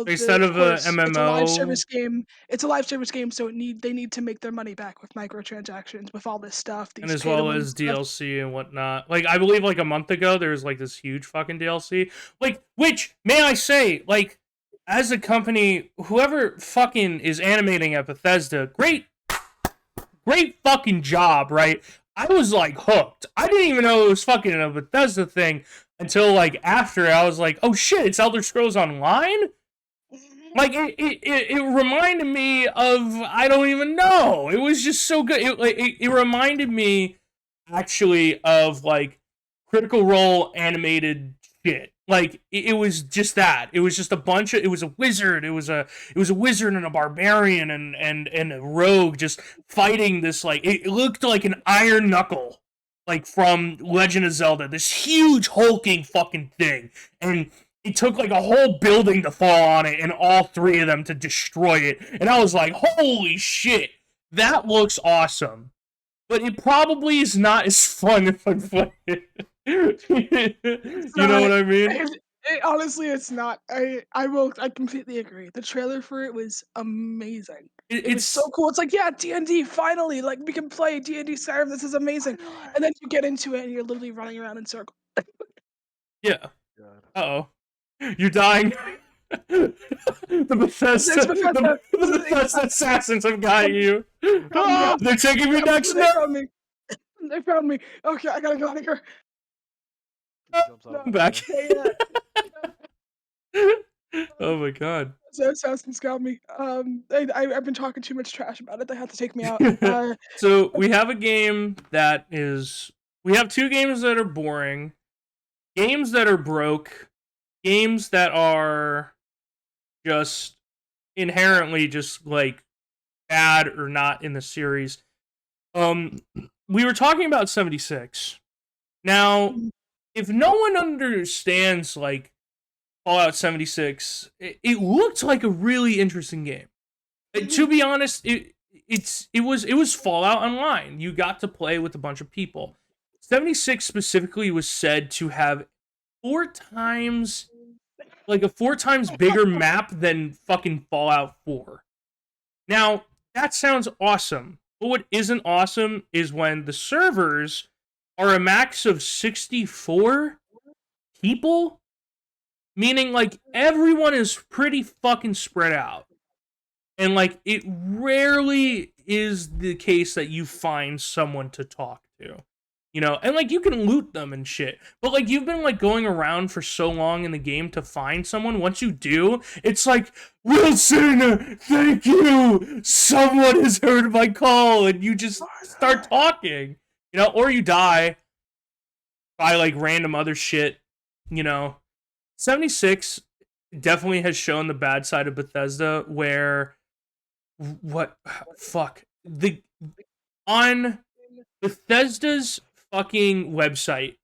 instead of a MMO, it's a live service game. It's a live service game, so they need to make their money back with microtransactions, with all this stuff, and as well as DLC and whatnot. Like I believe, like a month ago, there was like this huge fucking DLC. Like, which may I say, like, as a company, whoever fucking is animating at Bethesda, great fucking job, right? I was like hooked. I didn't even know it was fucking a Bethesda thing until like after. I was like, oh shit, it's Elder Scrolls Online? Like it reminded me of, I don't even know. It was just so good. It reminded me actually of like Critical Role animated shit. Like it was just that. It was just a bunch of. It was a wizard. It was a wizard and a barbarian and a rogue just fighting this. Like it looked like an iron knuckle, like from Legend of Zelda. This huge hulking fucking thing, and it took like a whole building to fall on it, and all 3 of them to destroy it. And I was like, holy shit, that looks awesome. But it probably is not as fun if I play it. You know what I mean? Honestly, it's not. I completely agree. The trailer for it was amazing. It was so cool. It's like, yeah, D&D, finally, like we can play D&D Skyrim. This is amazing. And then you get into it, and you're literally running around in circles. Yeah. Uh-oh. You're dying. The Bethesda assassins have got you. They're taking me next. They found me. Okay, I gotta go out of here. I'm back. Oh my god. So Assassin's got me. I've been talking too much trash about it. They have to take me out. So we have a game that is. We have two games that are boring, games that are broke, games that are just inherently just like bad or not in the series. We were talking about 76. Now, if no one understands like Fallout 76, it looked like a really interesting game. To be honest, it was Fallout Online. You got to play with a bunch of people. 76 specifically was said to have four times bigger map than fucking Fallout 4. Now, that sounds awesome. But what isn't awesome is when the servers are a max of 64 people, meaning like everyone is pretty fucking spread out. And like it rarely is the case that you find someone to talk to. You know, and like you can loot them and shit. But like you've been like going around for so long in the game to find someone. Once you do, it's like, Wilson, thank you. Someone has heard my call, and you just start talking. You know, or you die by like random other shit. You know, 76 definitely has shown the bad side of Bethesda where on Bethesda's fucking website,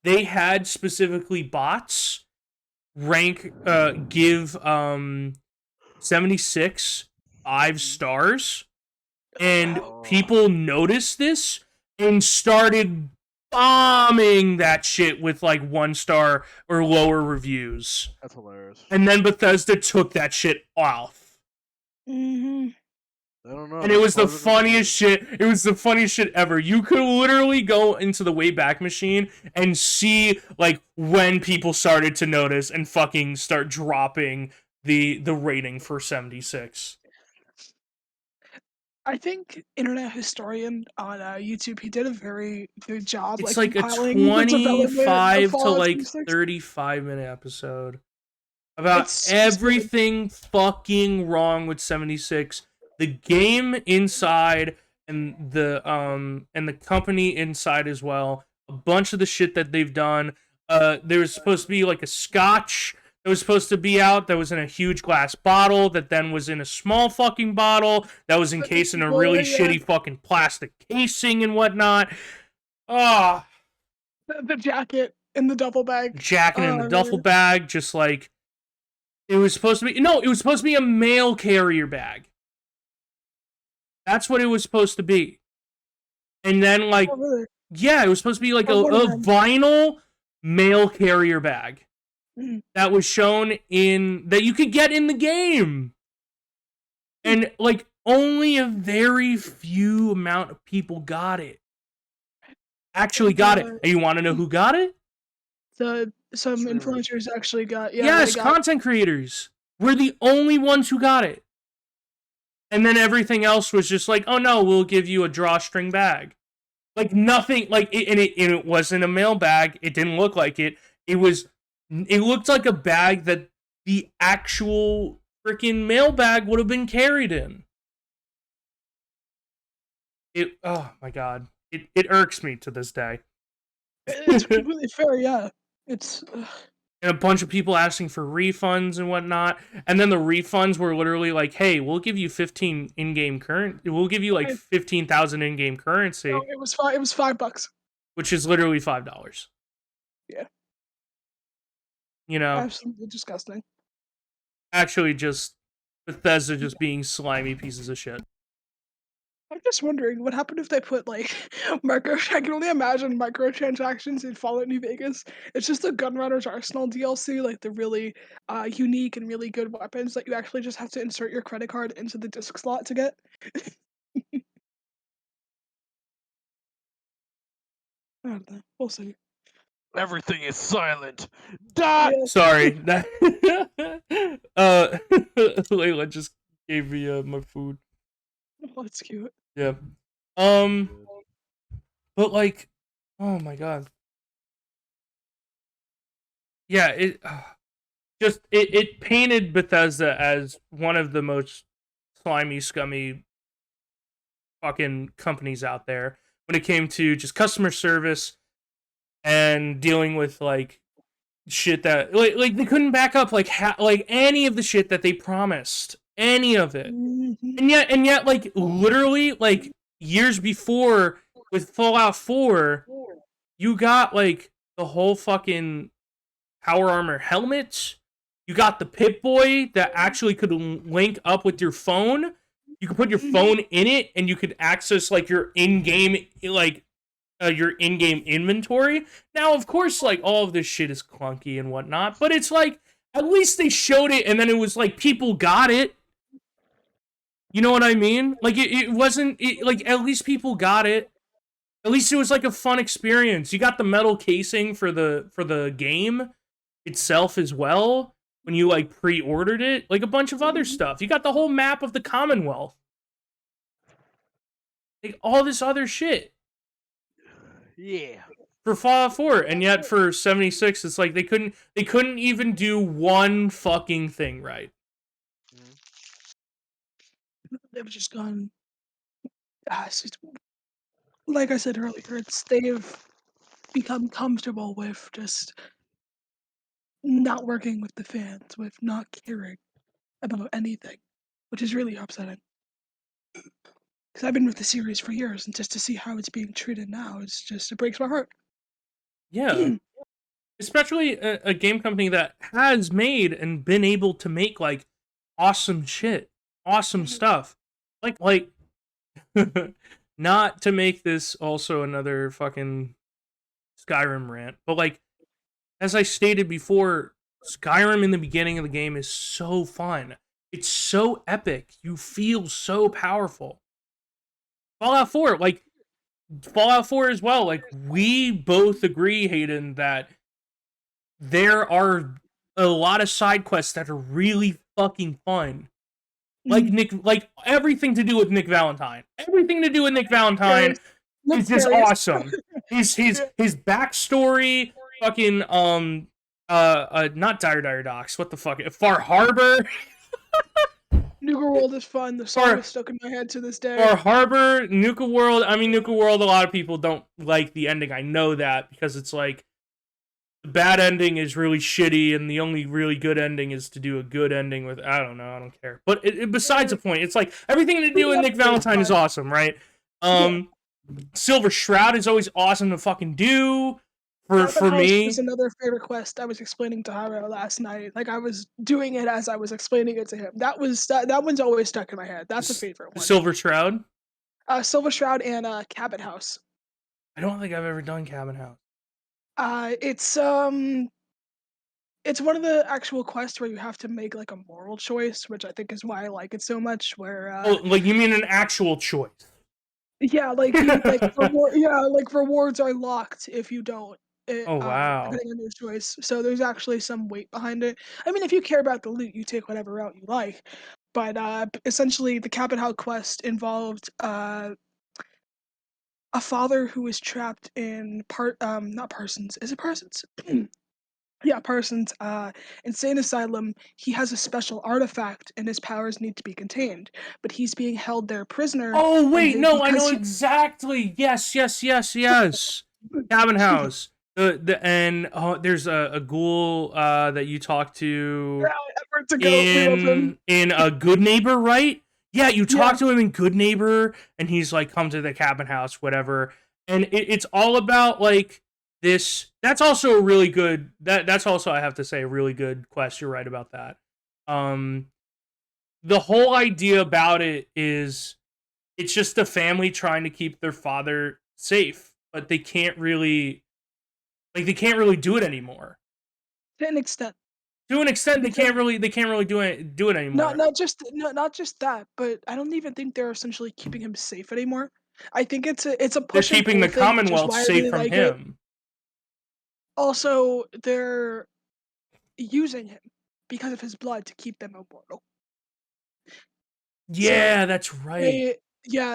they had specifically bots give 76 5 stars, and people noticed this and started bombing that shit with like 1 star or lower reviews. That's hilarious. And then Bethesda took that shit off. Mm-hmm. I don't know. And it was the funniest shit. It was the funniest shit ever. You could literally go into the Wayback Machine and see like when people started to notice and fucking start dropping the rating for 76. I think Internet Historian on YouTube, he did a very good job. It's like a compiling the development of 25 to Fallout like 76. 35-minute episode about It's everything fucking wrong with 76. The game inside and the company inside as well. A bunch of the shit that they've done. There was supposed to be like a scotch that was supposed to be out that was in a huge glass bottle that then was in a small fucking bottle that was encased in a really shitty fucking plastic casing and whatnot. Ah, the jacket in the duffel bag. Jacket in the duffel bag, just like it was supposed to be. No, it was supposed to be a mail carrier bag. That's what it was supposed to be. And then, like, yeah, it was supposed to be like a vinyl mail carrier bag that was shown that you could get in the game. And, like, only a very few amount of people got it. Actually got it. And you want to know who got it? Some influencers actually got. Yeah, yes, content creators. We're the only ones who got it. And then everything else was just like, oh no, we'll give you a drawstring bag. Like nothing, like, it wasn't a mail bag. It didn't look like it. It looked like a bag that the actual freaking mail bag would have been carried in. Oh my god. It irks me to this day. It's completely fair, yeah. It's... And a bunch of people asking for refunds and whatnot. And then the refunds were literally like, hey, we'll give you 15 in-game currency. We'll give you like 15,000 in-game currency. No, it was $5. Which is literally $5. Yeah. You know? Absolutely disgusting. Actually, just Bethesda just being slimy pieces of shit. I'm just wondering, what happened if they put, like, I can only imagine microtransactions in Fallout New Vegas. It's just the Gunrunner's Arsenal DLC, like the really unique and really good weapons that you actually just have to insert your credit card into the disc slot to get. I don't know. We'll see. Everything is silent. Dot! Yeah. Sorry. Layla just gave me my food. Oh, that's cute. Yeah. But like, oh my god. Yeah, just it painted Bethesda as one of the most slimy, scummy fucking companies out there when it came to just customer service and dealing with like shit that like they couldn't back up like like any of the shit that they promised, any of it. Mhm. And yet like literally like years before with Fallout 4, you got like the whole fucking power armor helmet. You got the Pip-Boy that actually could link up with your phone. You could put your phone in it, and you could access like your in-game inventory. Now, of course, like all of this shit is clunky and whatnot, but it's like at least they showed it, and then it was like people got it. You know what I mean? Like it wasn't like at least people got it. At least it was like a fun experience. You got the metal casing for the game itself as well when you like pre-ordered it, like a bunch of other stuff. You got the whole map of the Commonwealth, like all this other shit. Yeah. For Fallout 4, and yet for 76, it's like they couldn't even do one fucking thing right. They've just gone. Like I said earlier, they've become comfortable with just not working with the fans, with not caring about anything, which is really upsetting. Because I've been with the series for years, and just to see how it's being treated now, it breaks my heart. Yeah. Especially a game company that has made and been able to make like awesome shit, awesome stuff. Like not to make this also another fucking Skyrim rant, but like as I stated before, Skyrim in the beginning of the game is so fun. It's so epic. You feel so powerful. Fallout 4, like Fallout 4 as well. Like we both agree, Hayden, that there are a lot of side quests that are really fucking fun. Like like everything to do with Nick Valentine. Everything to do with Nick Valentine is just awesome. His backstory, fucking not Dire Docks. What the fuck? Far Harbor. Nuka World is fun. The song is stuck in my head to this day. Far Harbor, Nuka World. I mean, Nuka World. A lot of people don't like the ending. I know that because it's like the bad ending is really shitty, and the only really good ending is to do a good ending with. I don't know. I don't care. But besides the point, it's like everything to do with Nick Valentine is awesome, right? Silver Shroud is always awesome to fucking do. For me, was another favorite quest I was explaining to Jairo last night. Like I was doing it as I was explaining it to him. That one's always stuck in my head. That's a favorite one. Silver Shroud. Silver Shroud and Cabin House. I don't think I've ever done Cabin House. It's one of the actual quests where you have to make like a moral choice, which I think is why I like it so much. Where like you mean an actual choice? Yeah, like rewards are locked if you don't. Oh wow! Depending on your choice, so there's actually some weight behind it. I mean, if you care about the loot, you take whatever route you like. But essentially, the Cabin House quest involved a father who was trapped in not Parsons. Is it Parsons? Yeah, Parsons, insane asylum. He has a special artifact, and his powers need to be contained. But he's being held there prisoner. Oh wait, no, I know exactly. Yes. Cabin House. There's a ghoul that you talk to in a Good Neighbor, right? Yeah, you talk to him in Good Neighbor, and he's like, come to the cabin house, whatever. And it's all about like this. That's also a really good. That's also, I have to say, a really good quest. You're right about that. The whole idea about it is it's just a family trying to keep their father safe, but they can't really do it anymore. To an extent. To an extent, they can't really do it anymore. Not just that, but I don't even think they're essentially keeping him safe anymore. I think it's a push. They're keeping the Commonwealth safe from him. Also, they're using him because of his blood to keep them immortal. Yeah, that's right.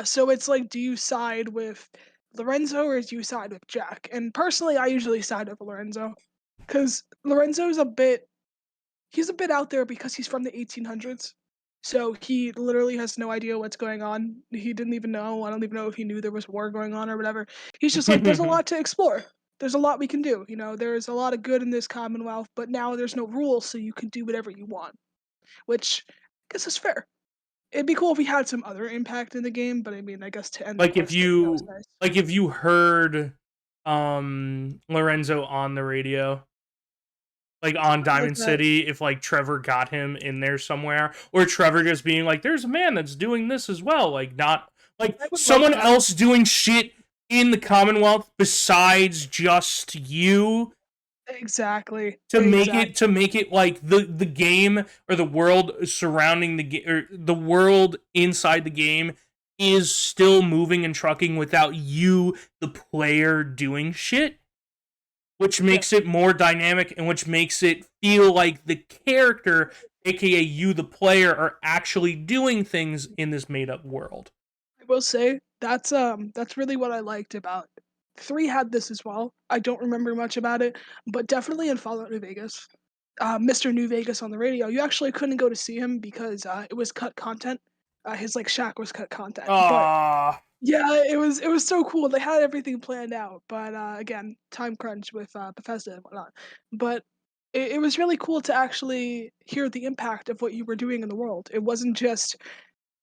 So it's like, do you side with Lorenzo or do you side with Jack? And personally, I usually side with Lorenzo because Lorenzo's a bit he's a bit out there because he's from the 1800s. So he literally has no idea what's going on. He didn't even know. I don't even know if he knew there was war going on or whatever. He's just like, there's a lot to explore. There's a lot we can do. There's a lot of good in this Commonwealth, but now there's no rules, so you can do whatever you want, which I guess is fair. It'd be cool if we had some other impact in the game, but I mean, I guess to end the Like quest, that was nice. if you heard Lorenzo on the radio, like on Diamond City, if like Trevor got him in there somewhere, or Trevor just being like, there's a man that's doing this as well, like not like someone else doing shit in the Commonwealth besides just you. Exactly. To make it like the game or the world surrounding the game or the world inside the game is still moving and trucking without you, the player, doing shit, which makes it more dynamic and which makes it feel like the character, aka you, the player, are actually doing things in this made-up world. I will say that's really what I liked about 3 had this as well. I don't remember much about it, but definitely in Fallout New Vegas. Mr. New Vegas on the radio, you actually couldn't go to see him because it was cut content. His like shack was cut content. But yeah, it was so cool. They had everything planned out, but again, time crunch with Bethesda and whatnot. But it was really cool to actually hear the impact of what you were doing in the world. It wasn't just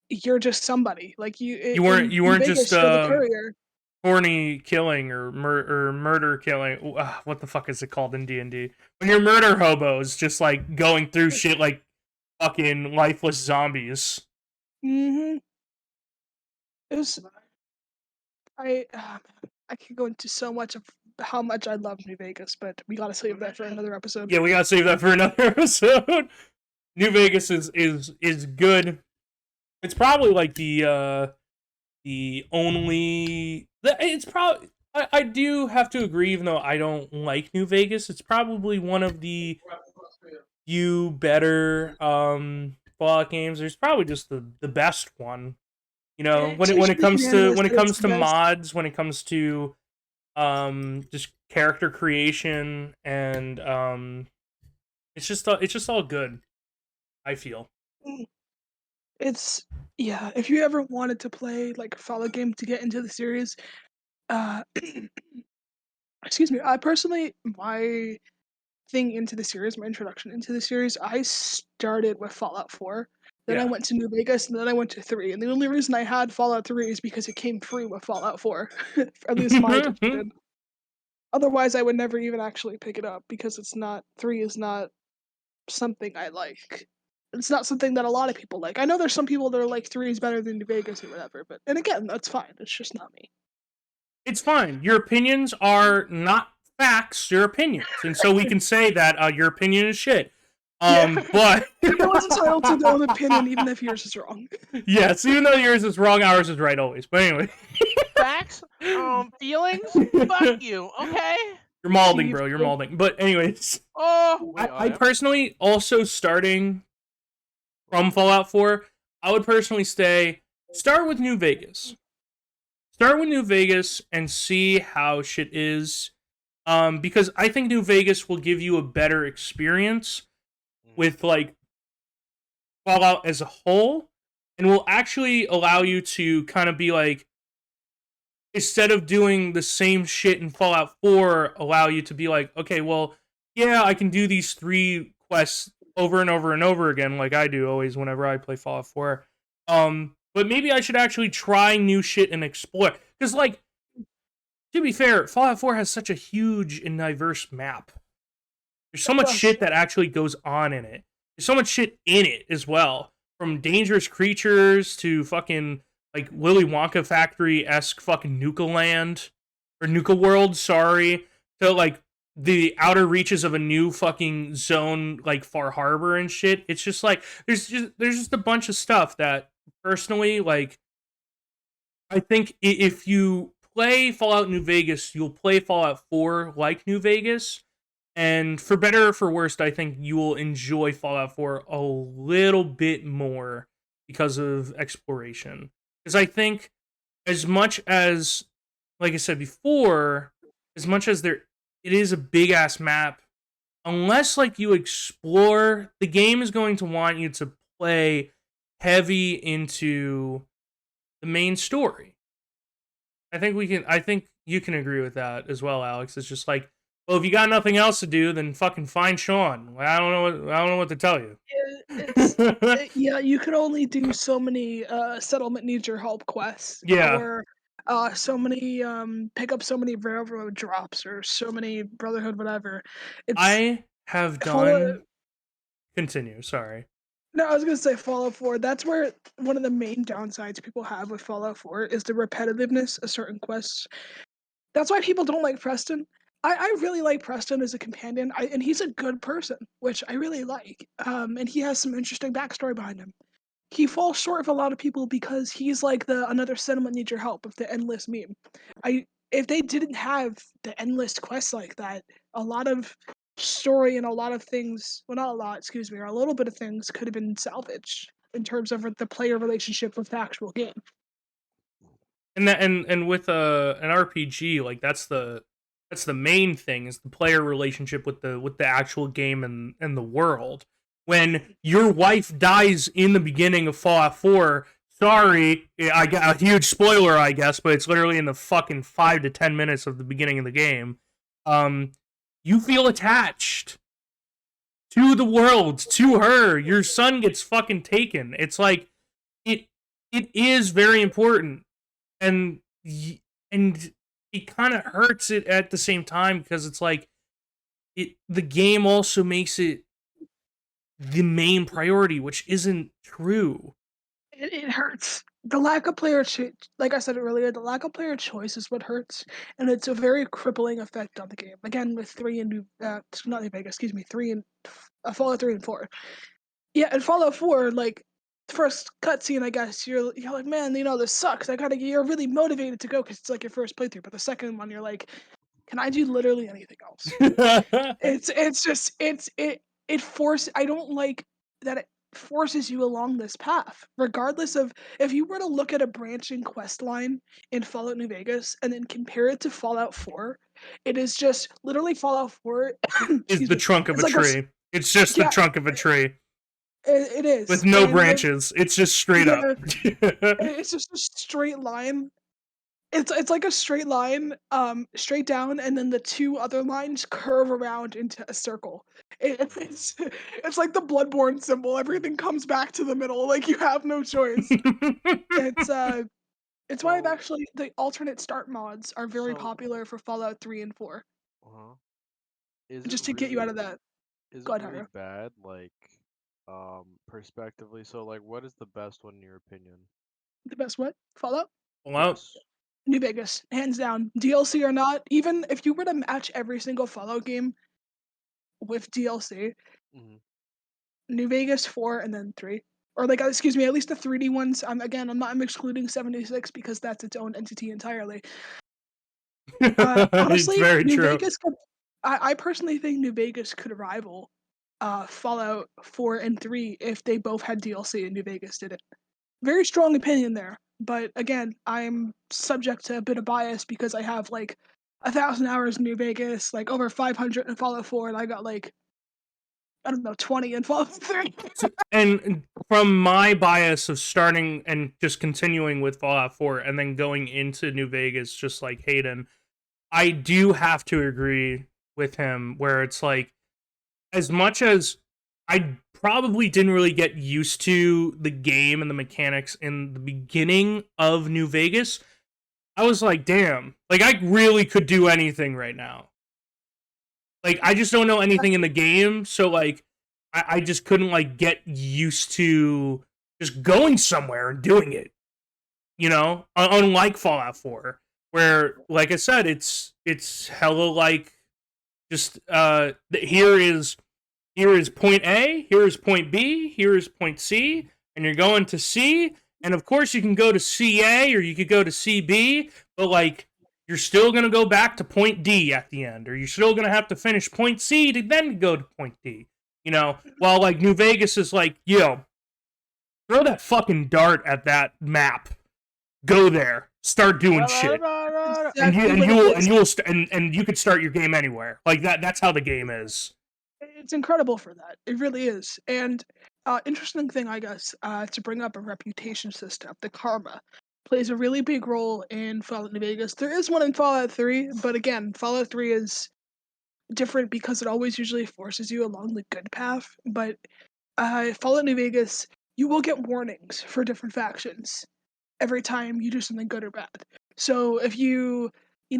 you're just somebody. Like you weren't just you're the courier. Horny killing or murder killing. What the fuck is it called in D&D? When you're murder hobos, just like going through shit like fucking lifeless zombies. Mm-hmm. It was. I could go into so much of how much I love New Vegas, but we gotta save that for another episode. Yeah, we gotta save that for another episode. New Vegas is good. It's probably like the only. It's probably. I do have to agree, even though I don't like New Vegas, it's probably one of the few better Fallout games. There's probably just the best one. When it comes to mods, when it comes to just character creation, and it's just all good, I feel. It's if you ever wanted to play like a Fallout game to get into the series, excuse me, I personally, my thing into the series, my introduction into the series, I started with Fallout 4. Then I went to New Vegas, and then I went to 3. And the only reason I had Fallout 3 is because it came free with Fallout 4. At least my edition did. Otherwise, I would never even actually pick it up because 3 is not something I like. It's not something that a lot of people like. I know there's some people that are like 3 is better than New Vegas or whatever, and again, that's fine. It's just not me. It's fine. Your opinions are not facts, your opinions. And so we can say that your opinion is shit. But everyone's entitled to their own opinion, even if yours is wrong. Yes, even though yours is wrong, ours is right always. But anyway. Facts? Feelings? Fuck you, okay? You're malding, bro. You're malding. But anyways. I personally, also starting from Fallout 4, I would personally start with New Vegas. Start with New Vegas and see how shit is. Because I think New Vegas will give you a better experience with like Fallout as a whole, and will actually allow you to kind of be like, instead of doing the same shit in Fallout 4, allow you to be like, okay, well, yeah, I can do these 3 quests over and over and over again, like I do always whenever I play Fallout 4. But maybe I should actually try new shit and explore. Because, like, to be fair, Fallout 4 has such a huge and diverse map. There's so much shit that actually goes on in it. There's so much shit in it as well. From dangerous creatures to fucking, like, Willy Wonka Factory-esque fucking Nuka Land. Or Nuka World, sorry. To, like, the outer reaches of a new fucking zone, like Far Harbor and shit. It's just, like, there's just a bunch of stuff that, personally, like, I think if you play Fallout New Vegas, you'll play Fallout 4 like New Vegas. And for better or for worse, I think you will enjoy Fallout 4 a little bit more because of exploration. Because I think as much as, like I said before, as much as it is a big-ass map, unless like you explore, the game is going to want you to play heavy into the main story. I think you can agree with that as well, Alex. It's just like, well, if you got nothing else to do, then fucking find Sean. I don't know what to tell you. Yeah, you can only do so many settlement needs your help quests. Yeah. Or so many pick up so many railroad drops or so many brotherhood whatever. I have done. Continue. Sorry. No, I was gonna say Fallout 4. That's where one of the main downsides people have with Fallout 4 is the repetitiveness of certain quests. That's why people don't like Preston. I really like Preston as a companion, and he's a good person, which I really like. And he has some interesting backstory behind him. He falls short of a lot of people because he's like the another settlement needs your help of the endless meme. If they didn't have the endless quests like that, a lot of story and a lot of things, well, not a lot, excuse me, or a little bit of things could have been salvaged in terms of the player relationship with the actual game. And with an RPG, like that's the main thing, is the player relationship with the actual game and the world. When your wife dies in the beginning of Fallout 4, sorry, I got a huge spoiler, I guess, but it's literally in the fucking 5 to 10 minutes of the beginning of the game. You feel attached to the world, to her. Your son gets fucking taken. It's like it is very important. And it kind of hurts it at the same time, because it's like the game also makes it the main priority, which isn't true. It hurts. The lack of player like I said earlier, the lack of player choice is what hurts, and it's a very crippling effect on the game. Again, with 3 and not New Vegas, excuse me, 3 and Fallout 3 and 4. Yeah, in Fallout 4, like the first cutscene, I guess you're like, man, this sucks. You're really motivated to go because it's like your first playthrough. But the second one, you're like, can I do literally anything else? It forces. I don't like that it forces you along this path, regardless of if you were to look at a branching quest line in Fallout New Vegas and then compare it to Fallout 4. It is just literally Fallout 4 is the trunk of a tree. It's just the trunk of a tree. It is. With no branches. It's just straight up. It's just a straight line. It's like a straight line, straight down, and then the two other lines curve around into a circle. It's like the Bloodborne symbol. Everything comes back to the middle. Like you have no choice. It's why I've actually the alternate start mods are very popular for Fallout 3 and 4. Just to get you out of that. Is Go it ahead, really Jairo. bad, like perspectively? So like, what is the best one in your opinion? The best what? Fallout? Fallout? Yes. New Vegas, hands down. DLC or not, even if you were to match every single Fallout game with DLC, New Vegas 4 and then 3. Or like, excuse me, at least the 3D ones. I'm excluding 76 because that's its own entity entirely. Honestly, it's very New true. Vegas I personally think New Vegas could rival Fallout 4 and 3 if they both had DLC and New Vegas did it. Very strong opinion there. But again, I'm subject to a bit of bias because I have like 1,000 hours in New Vegas, like over 500 in Fallout 4, and I got like, I don't know, 20 in Fallout 3. And from my bias of starting and just continuing with Fallout 4 and then going into New Vegas, just like Hayden, I do have to agree with him where it's like, as much as I probably didn't really get used to the game and the mechanics in the beginning of New Vegas, I was like, damn, like I really could do anything right now. Like I just don't know anything in the game, so like I just couldn't like get used to just going somewhere and doing it. You know, unlike Fallout 4, where like I said, it's hella like just here is point A, here is point B, here is point C, and you're going to C, and of course you can go to CA or you could go to CB, but like you're still going to go back to point D at the end, or you're still going to have to finish point C to then go to point D, you know, while like New Vegas is like, yo, throw that fucking dart at that map, go there, start doing shit, and you could start your game anywhere. Like that's how the game is. It's incredible for that. It really is. And interesting thing, I guess, to bring up a reputation system, the karma plays a really big role in Fallout New Vegas. There is one in Fallout 3, but again, Fallout 3 is different because it always usually forces you along the good path. But Fallout New Vegas, you will get warnings for different factions every time you do something good or bad. So if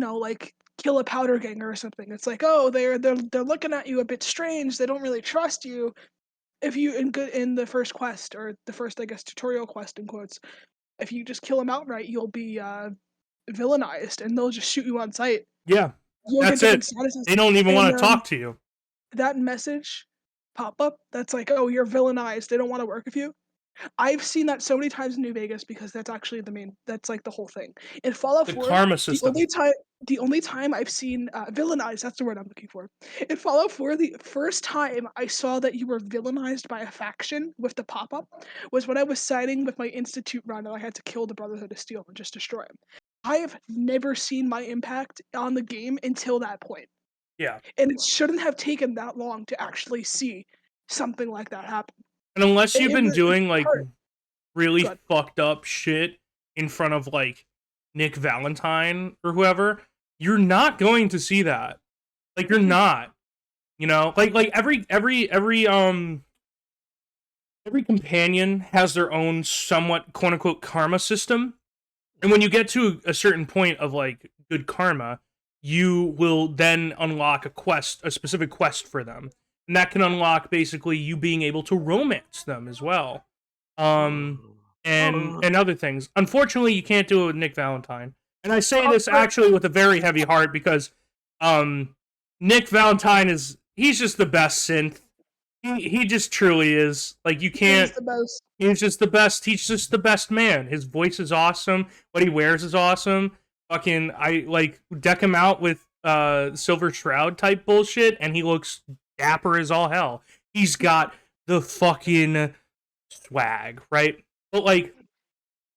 like kill a powder ganger or something, it's like, oh, they're looking at you a bit strange. They don't really trust you. If you in the first quest or the first, I guess, tutorial quest in quotes, if you just kill them outright, you'll be villainized and they'll just shoot you on sight. Yeah, You'll that's get different it. statuses. They don't even And, want to talk to you. that message pop up that's like, oh, you're villainized. They don't want to work with you. I've seen that so many times in New Vegas because that's actually that's like the whole thing. In Fallout The 4, karma system. the only time I've seen villainized, that's the word I'm looking for. In Fallout 4, the first time I saw that you were villainized by a faction with the pop-up was when I was siding with my Institute run and I had to kill the Brotherhood of Steel and just destroy him. I have never seen my impact on the game until that point. Yeah. And it shouldn't have taken that long to actually see something like that happen. And unless you've been doing like hurt. really fucked up shit in front of like Nick Valentine or whoever, you're not going to see that. Like you're not. You know, like every companion has their own somewhat quote unquote karma system. And when you get to a certain point of like good karma, you will then unlock a specific quest for them. And that can unlock basically you being able to romance them as well. And other things. Unfortunately, you can't do it with Nick Valentine. And I say this actually with a very heavy heart because Nick Valentine he's just the best synth. He just truly is. Like you can't. He's just the best. He's just the best man. His voice is awesome. What he wears is awesome. Fucking, I like deck him out with Silver Shroud type bullshit, and he looks dapper as all hell. He's got the fucking swag, right? But like,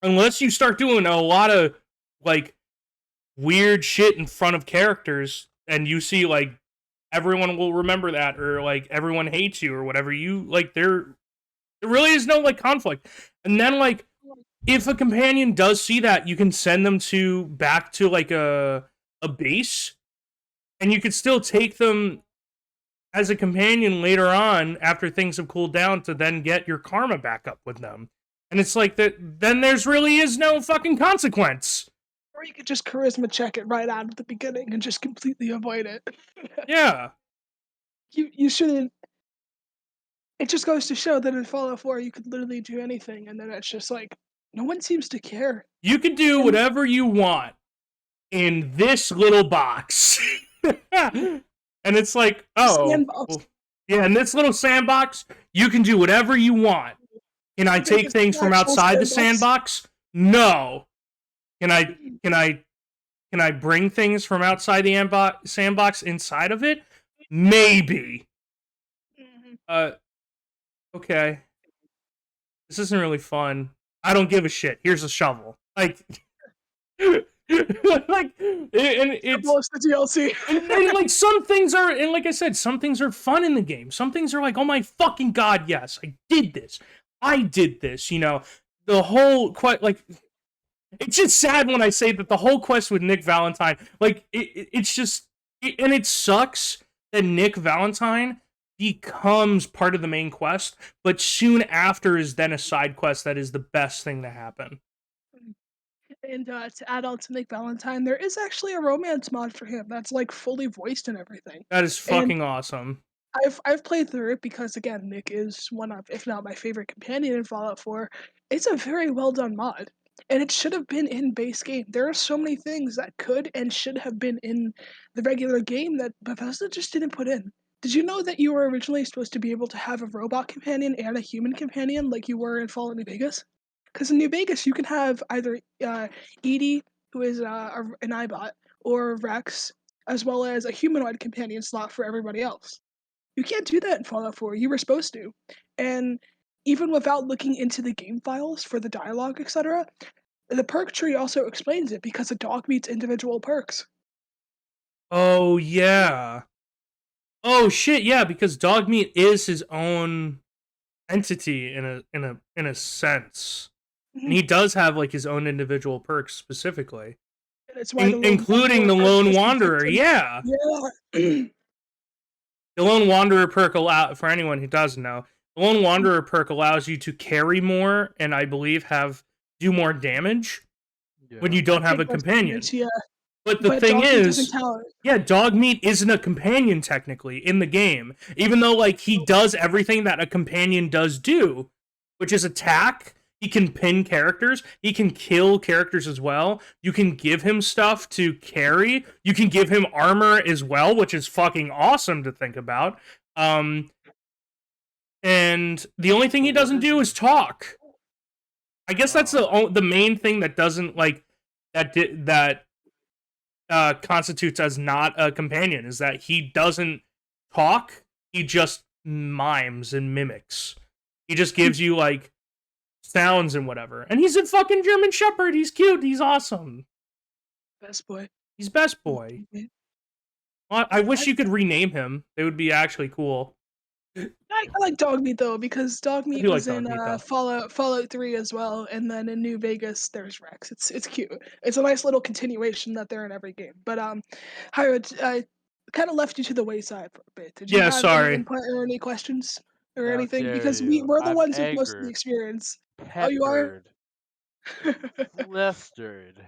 unless you start doing a lot of like weird shit in front of characters, and you see like everyone will remember that, or like everyone hates you, or whatever, you like there really is no like conflict. And then like if a companion does see that, you can send them back to like a base, and you could still take them as a companion later on after things have cooled down to then get your karma back up with them. And it's like that. Then there's really is no fucking consequence. Or you could just charisma check it right out at the beginning and just completely avoid it. Yeah. You shouldn't. It just goes to show that in Fallout 4 you could literally do anything, and then it's just like no one seems to care. You can do whatever you want in this little box. And it's like, oh, well, yeah, in this little sandbox, you can do whatever you want. Can I take things from outside the sandbox? No. Can I bring things from outside the sandbox inside of it? Maybe. Okay. This isn't really fun. I don't give a shit. Here's a shovel. Like, like, and it's the DLC. and like some things are, and like I said, some things are fun in the game. Some things are like, oh my fucking god, yes, I did this. You know, the whole like. It's just sad when I say that the whole quest with Nick Valentine, like, it's just, and it sucks that Nick Valentine becomes part of the main quest, but soon after is then a side quest that is the best thing to happen. And to add on to Nick Valentine, there is actually a romance mod for him that's like fully voiced and everything. That is fucking awesome. I've played through it because again, Nick is one of, if not my favorite companion in Fallout 4. It's a very well done mod. And it should have been in base game. There are so many things that could and should have been in the regular game that Bethesda just didn't put in. Did you know that you were originally supposed to be able to have a robot companion and a human companion like you were in Fallout New Vegas? Because in New Vegas, you can have either Edie, who is an iBot, or Rex, as well as a humanoid companion slot for everybody else. You can't do that in Fallout 4. You were supposed to. And even without looking into the game files for the dialogue, etc., the perk tree also explains it because a dog meets individual perks. Oh, yeah. Oh shit, yeah, because dog meat is his own entity in a sense. And Mhm. he does have like his own individual perks specifically, And it's why the lone including wanderer the perk lone doesn't affect wanderer. him. Yeah, Yeah. the lone wanderer perk for anyone who doesn't know, the lone wanderer perk allows you to carry more and I believe do more damage when Yeah. you don't have a Take less companion. damage, yeah. But the But thing dog meat doesn't is, count. yeah, dog meat isn't a companion technically in the game, even though like he does everything that a companion does do, which is attack. He can pin characters. He can kill characters as well. You can give him stuff to carry. You can give him armor as well, which is fucking awesome to think about. And the only thing So he what doesn't is do he? is talk. I guess that's Oh. the main thing that doesn't like that constitutes as not a companion is that he doesn't talk. He just mimes and mimics. He just gives you like sounds and whatever. And he's a fucking German Shepherd. He's cute. He's awesome. Best boy. He's best boy. I wish you could rename him. It would be actually cool. I like dog meat though because dog I meat do like was dog in meat though. Fallout 3 as well, and then in New Vegas there's Rex. It's cute. It's a nice little continuation that they're in every game. But Jairo, I kind of left you to the wayside for a bit. Did you Yeah, have any sorry. input or any questions or How anything? dare Because you? we're the I'm ones with most of the angered, experience. Oh, you are. peppered, flustered,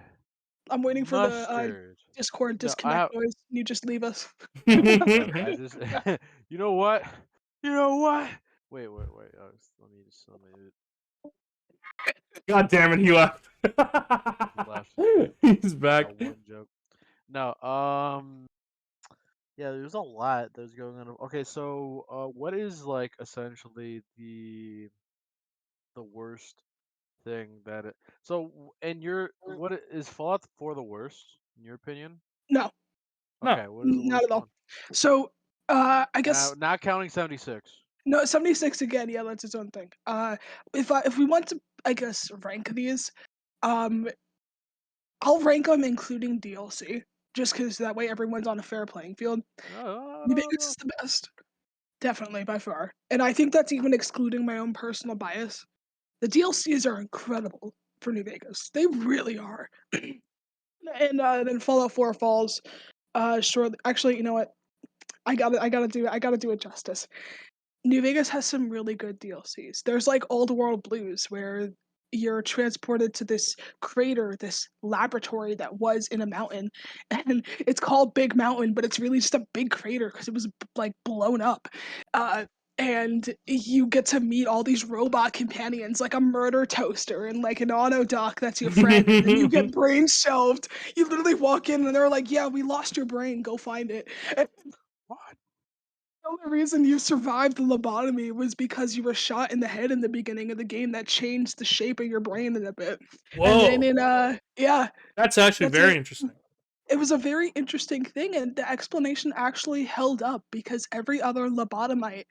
I'm waiting for the mustard. Discord No, I have. disconnect noise. You just leave us. Look, I just. You know what? You know what? Wait. Oh, let me. God damn it, he left. He left. He's back. That one joke. No. Yeah, there's a lot that's going on. Okay, so what is like essentially the worst thing that it? So, and your is Fallout 4 the worst in your opinion? No, No. Okay, what is the not worst at all. one? So, I Now, guess not counting 76. no, 76 again. Yeah, that's its own thing. If we want to, I guess rank these, um, I'll rank them including DLC, just because that way everyone's on a fair playing field. New Vegas Uh, is the best, definitely by far, and I think that's even excluding my own personal bias. The DLCs are incredible for New Vegas. They really are. And then Fallout 4 falls. Sure. Actually, you know what? I gotta do it justice. New Vegas has some really good DLCs. There's like Old World Blues, where you're transported to this crater, this laboratory that was in a mountain, and it's called Big Mountain, but it's really just a big crater because it was like blown up. Uh, and you get to meet all these robot companions, like a murder toaster and like an auto doc that's your friend, and then you get brain shelved. You literally walk in and they're like, "Yeah, we lost your brain. Go find it." And what? the only reason you survived the lobotomy was because you were shot in the head in the beginning of the game that changed the shape of your brain in a bit. And then Whoa. yeah, That's actually that's very it. interesting. It was a very interesting thing, and the explanation actually held up because every other lobotomite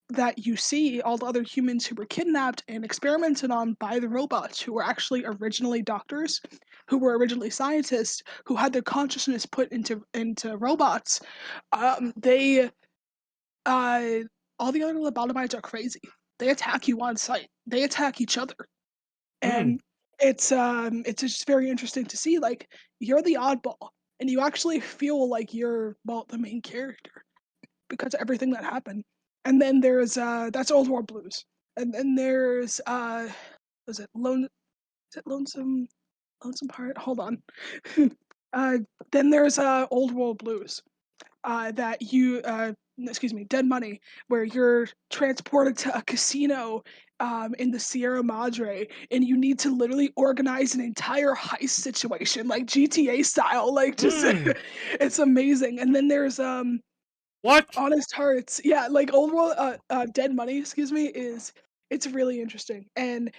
that you see, all the other humans who were kidnapped and experimented on by the robots, who were actually originally doctors, who were originally scientists, who had their consciousness put into robots, they uh, all the other lobotomites are crazy. They attack you on sight. They attack each other, Mm. and it's just very interesting to see. Like you're the oddball, and you actually feel like you're the main character because of everything that happened. And then there's that's Old War Blues, and then there's was it lone is it lonesome heart? Hold on. uh, then there's Old World Blues, that you excuse me, Dead Money, where you're transported to a casino in the Sierra Madre, and you need to literally organize an entire heist situation, like GTA style. Like just Mm. it's amazing. And then there's What? Honest Hearts. Yeah, like Old World Dead Money, excuse me, is it's really interesting. And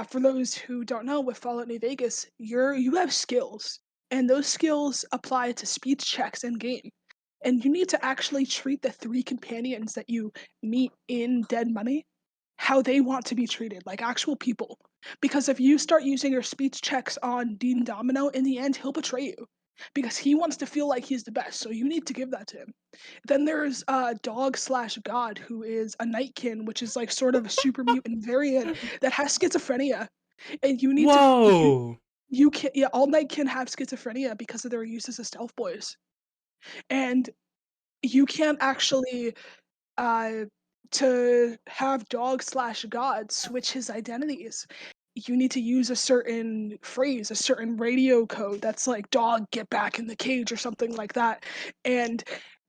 for those who don't know, with Fallout New Vegas, you have skills, and those skills apply to speech checks in game. And you need to actually treat the three companions that you meet in Dead Money how they want to be treated, like actual people. Because if you start using your speech checks on Dean Domino, in the end, he'll betray you. because he wants to feel like he's the best. So you need to give that to him. Then there's Dog/God, who is a Nightkin, which is like sort of a super mutant variant that has schizophrenia, and you need to Whoa. you can all Nightkin have schizophrenia because of their use as stealth boys, and you can't actually uh to have Dog/God switch his identities. You need to use a certain phrase, a certain radio code that's like "dog, get back in the cage" or something like that. And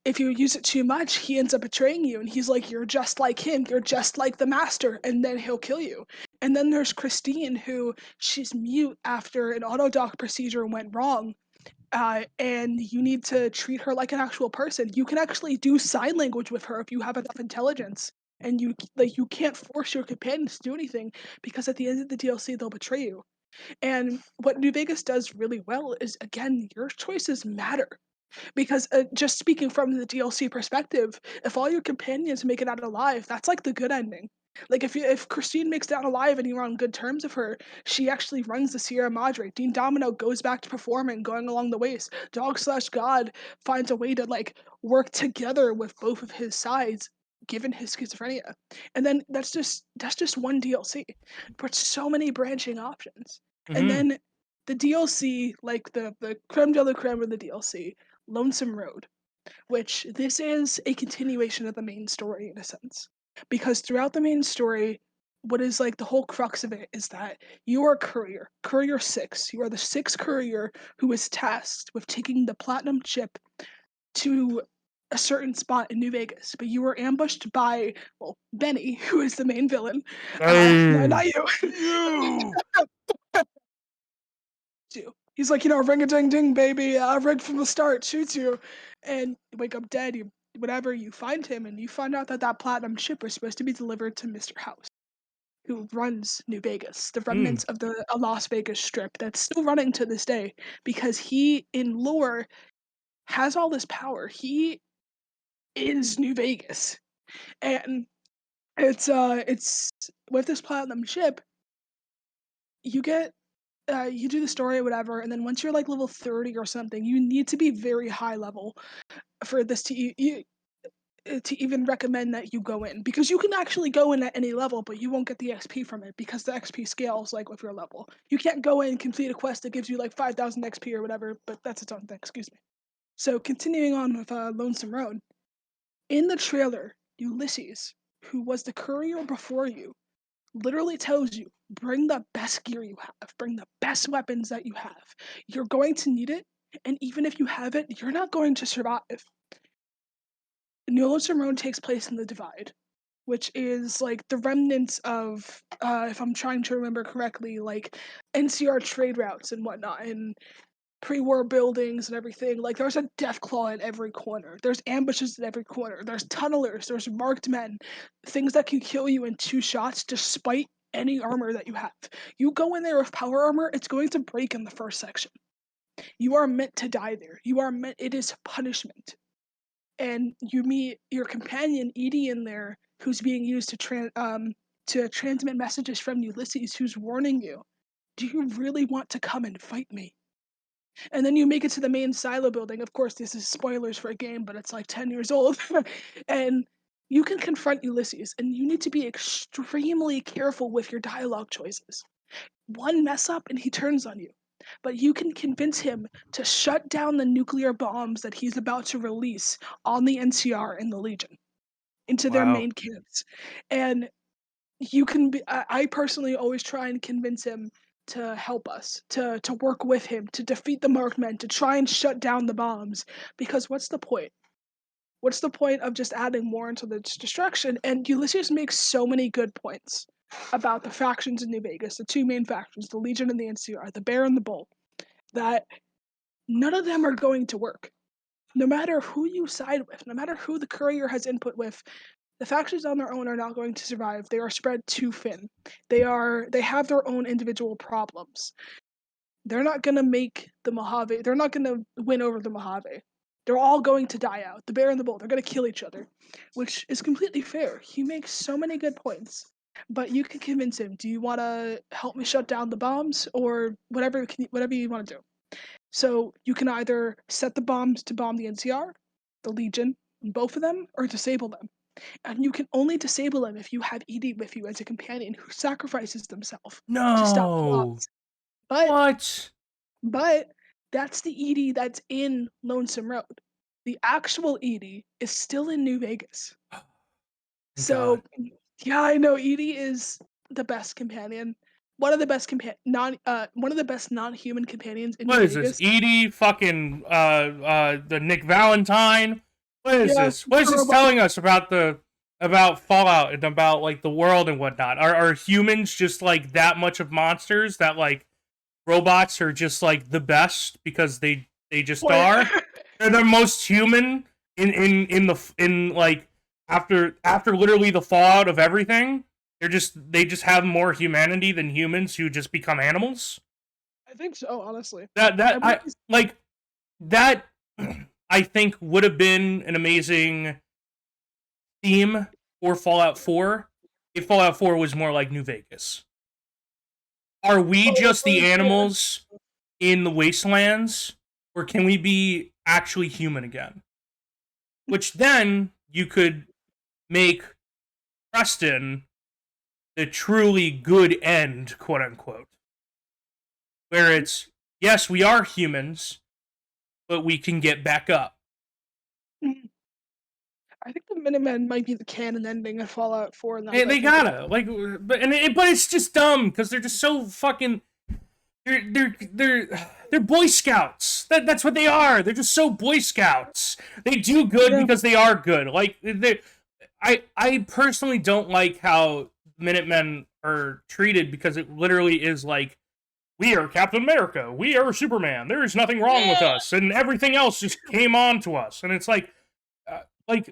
if you use it too much, he ends up betraying you, and he's like, "You're just like him. You're just like the master," and then he'll kill you. And then there's Christine, who she's mute after an autodoc procedure went wrong, and you need to treat her like an actual person. You can actually do sign language with her if you have enough intelligence, and you can't force your companions to do anything because at the end of the DLC they'll betray you. And what New Vegas does really well is, again, your choices matter. Because just speaking from the DLC perspective, if all your companions make it out alive, that's like the good ending. Like if Christine makes it out alive and you're on good terms with her, she actually runs the Sierra Madre. Dean Domino goes back to performing, going along the ways. Dog/God finds a way to like work together with both of his sides, given his schizophrenia. And then that's just one DLC, but so many branching options. And Mm-hmm. then the DLC, like the creme de la creme of the DLC, Lonesome Road, which this is a continuation of the main story in a sense. Because throughout the main story, what is like the whole crux of it is that you are Courier 6. You are the sixth courier who is tasked with taking the platinum chip to a certain spot in New Vegas. But you were ambushed by, well, Benny, who is the main villain. No, Hey. not you. You. You. He's like, ring a ding ding, baby. Right from the start, shoots you, and you wake up dead. You whatever. You find him, and you find out that that platinum chip was supposed to be delivered to Mr. House, who runs New Vegas, the Mm. remnants of the Las Vegas Strip that's still running to this day, because he, in lore, has all this power. He is New Vegas, and it's with this platinum chip, you get you do the story or whatever, and then once you're like level 30 or something, you need to be very high level for this to even recommend that you go in, because you can actually go in at any level, but you won't get the XP from it because the XP scales like with your level. You can't go in and complete a quest that gives you like 5,000 XP or whatever, but that's its own thing. Excuse me. So continuing on with Lonesome Road, in the trailer, Ulysses, who was the courier before you, literally tells you, bring the best gear you have, bring the best weapons that you have. You're going to need it, and even if you have it, you're not going to survive. Lonesome Road takes place in the Divide, which is like the remnants of, if I'm trying to remember correctly, like NCR trade routes and whatnot, and pre-war buildings and everything. Like there's a death claw in every corner. There's ambushes in every corner. There's tunnelers. There's marked men. Things that can kill you in 2 shots despite any armor that you have. You go in there with power armor, it's going to break in the first section. You are meant to die there. It is punishment. And you meet your companion Edie in there, who's being used to transmit messages from Ulysses, who's warning you, do you really want to come and fight me? And then you make it to the main silo building. Of course, this is spoilers for a game, but it's like 10 years old. And you can confront Ulysses, and you need to be extremely careful with your dialogue choices. One mess up, and he turns on you. But you can convince him to shut down the nuclear bombs that he's about to release on the NCR and the Legion into their Wow. main camps. And you can be, I personally always try and convince him to help us, to work with him, to defeat the Markmen, to try and shut down the bombs. Because what's the point? What's the point of just adding more into the destruction? And Ulysses makes so many good points about the factions in New Vegas, the 2 main factions, the Legion and the NCR, the Bear and the Bull, that none of them are going to work. No matter who you side with, no matter who the courier has input with, the factions on their own are not going to survive. They are spread too thin. They have their own individual problems. They're not gonna make the Mojave. They're not gonna win over the Mojave. They're all going to die out. The Bear and the Bull. They're gonna kill each other, which is completely fair. He makes so many good points, but you can convince him. Do you want to help me shut down the bombs, or whatever? Whatever you want to do. So you can either set the bombs to bomb the NCR, the Legion, both of them, or disable them. And you can only disable them if you have Edie with you as a companion who sacrifices themselves to stop the No. bombs. But What? but that's the Edie that's in Lonesome Road. The actual Edie is still in New Vegas. Thank So God. yeah, I know Edie is the best companion. One of the best one of the best non-human companions in New What is this? Vegas. Edie, fucking the Nick Valentine. What is Yeah, this? What is this robot. telling us about Fallout and about like the world and whatnot? Are humans just like that much of monsters that like robots are just like the best because they just Wait, are? They're the most human in like after literally the fallout of everything. They just have more humanity than humans who just become animals. I think so, honestly. That I I wouldn't- like that. I think would have been an amazing theme for Fallout 4 if Fallout 4 was more like New Vegas. Are we just the yeah. animals in the wastelands, or can we be actually human again? Which then you could make Preston the truly good end, quote unquote. Where it's, yes, we are humans, but we can get back up. I think the Minutemen might be the canon ending of Fallout 4 now. They gotta like, but it's just dumb because they're just so fucking. They're Boy Scouts. That's what they are. They're just so Boy Scouts. They do good because they are good. Like I personally don't like how Minutemen are treated because it literally is like, we are Captain America, we are Superman. There is nothing wrong with us, and everything else just came on to us. And it's like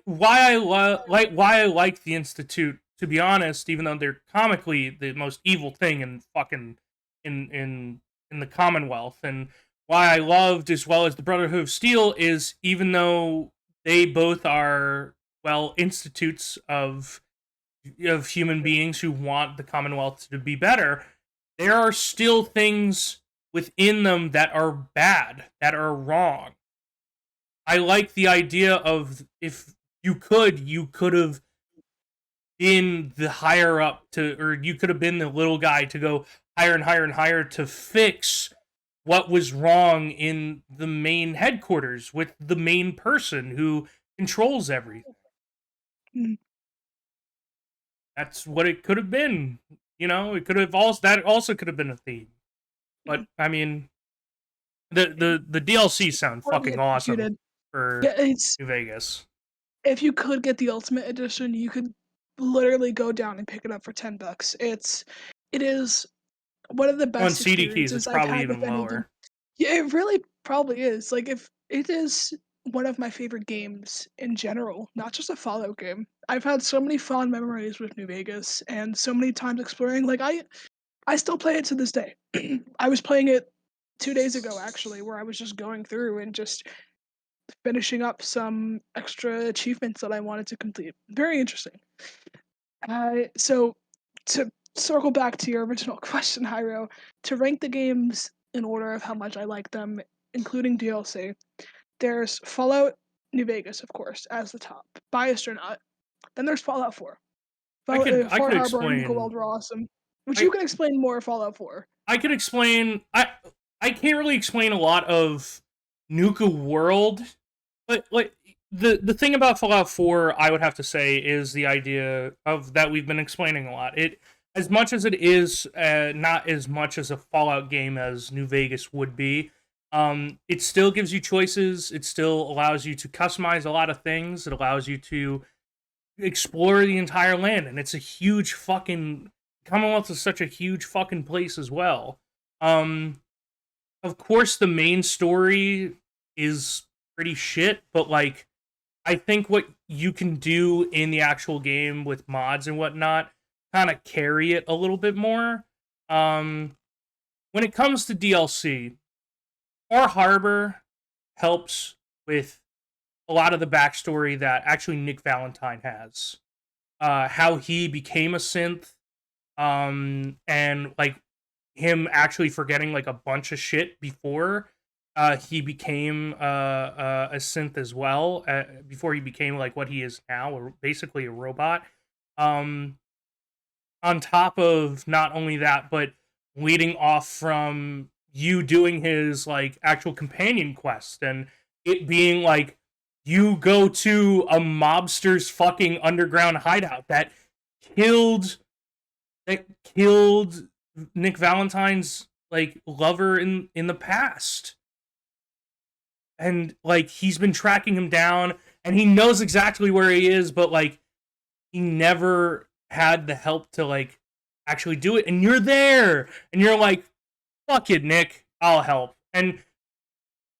why I like the Institute, to be honest, even though they're comically the most evil thing in fucking in the Commonwealth, and why I loved as well as the Brotherhood of Steel is even though they both are, well, institutes of human beings who want the Commonwealth to be better, there are still things within them that are bad, that are wrong. I like the idea of, if you could have been the higher up to, or you could have been the little guy to go higher and higher and higher to fix what was wrong in the main headquarters with the main person who controls everything. Mm. That's what it could have been. You know, it could have also could have been a theme. But I mean, the DLC sound fucking awesome for it's New Vegas. if you could get the Ultimate Edition, you could literally go down and pick it up for $10. It is one of the On best CD keys, it's experiences I've probably had even with anything. lower. Yeah, it really probably is. Like, if it is one of my favorite games in general, not just a Fallout game. I've had so many fond memories with New Vegas and so many times exploring. Like, I still play it to this day. I was playing it 2 days ago, actually, where I was just going through and just finishing up some extra achievements that I wanted to complete. Very interesting. So to circle back to your original question, Hyro, to rank the games in order of how much I like them, including DLC, there's Fallout New Vegas, of course, as the top, biased or not. Then there's Fallout 4. I Far could Harbor and Nuka explain. World were awesome. Which I you can explain more Fallout 4. I could explain. I can't really explain a lot of Nuka World, but like the thing about Fallout 4, I would have to say, is the idea of that we've been explaining a lot. It, as much as it is not as much as a Fallout game as New Vegas would be, it still gives you choices. It still allows you to customize a lot of things. It allows you to explore the entire land, and it's a huge fucking Commonwealth is such a huge fucking place as well. Um, of course, the main story is pretty shit, but like, I think what you can do in the actual game with mods and whatnot kind of carry it a little bit more. Um, when it comes to DLC, Far Harbor helps with a lot of the backstory that actually Nick Valentine has. How he became a synth, and like him actually forgetting like a bunch of shit before, he became a synth as well before he became like what he is now, basically a robot. Um, on top of not only that, but leading off from you doing his like actual companion quest and it being like you go to a mobster's fucking underground hideout killed that killed Nick Valentine's like lover in the past. And like he's been tracking him down and he knows exactly where he is, but like he never had the help to like actually do it. And you're there and you're like, fuck it, Nick, I'll help. And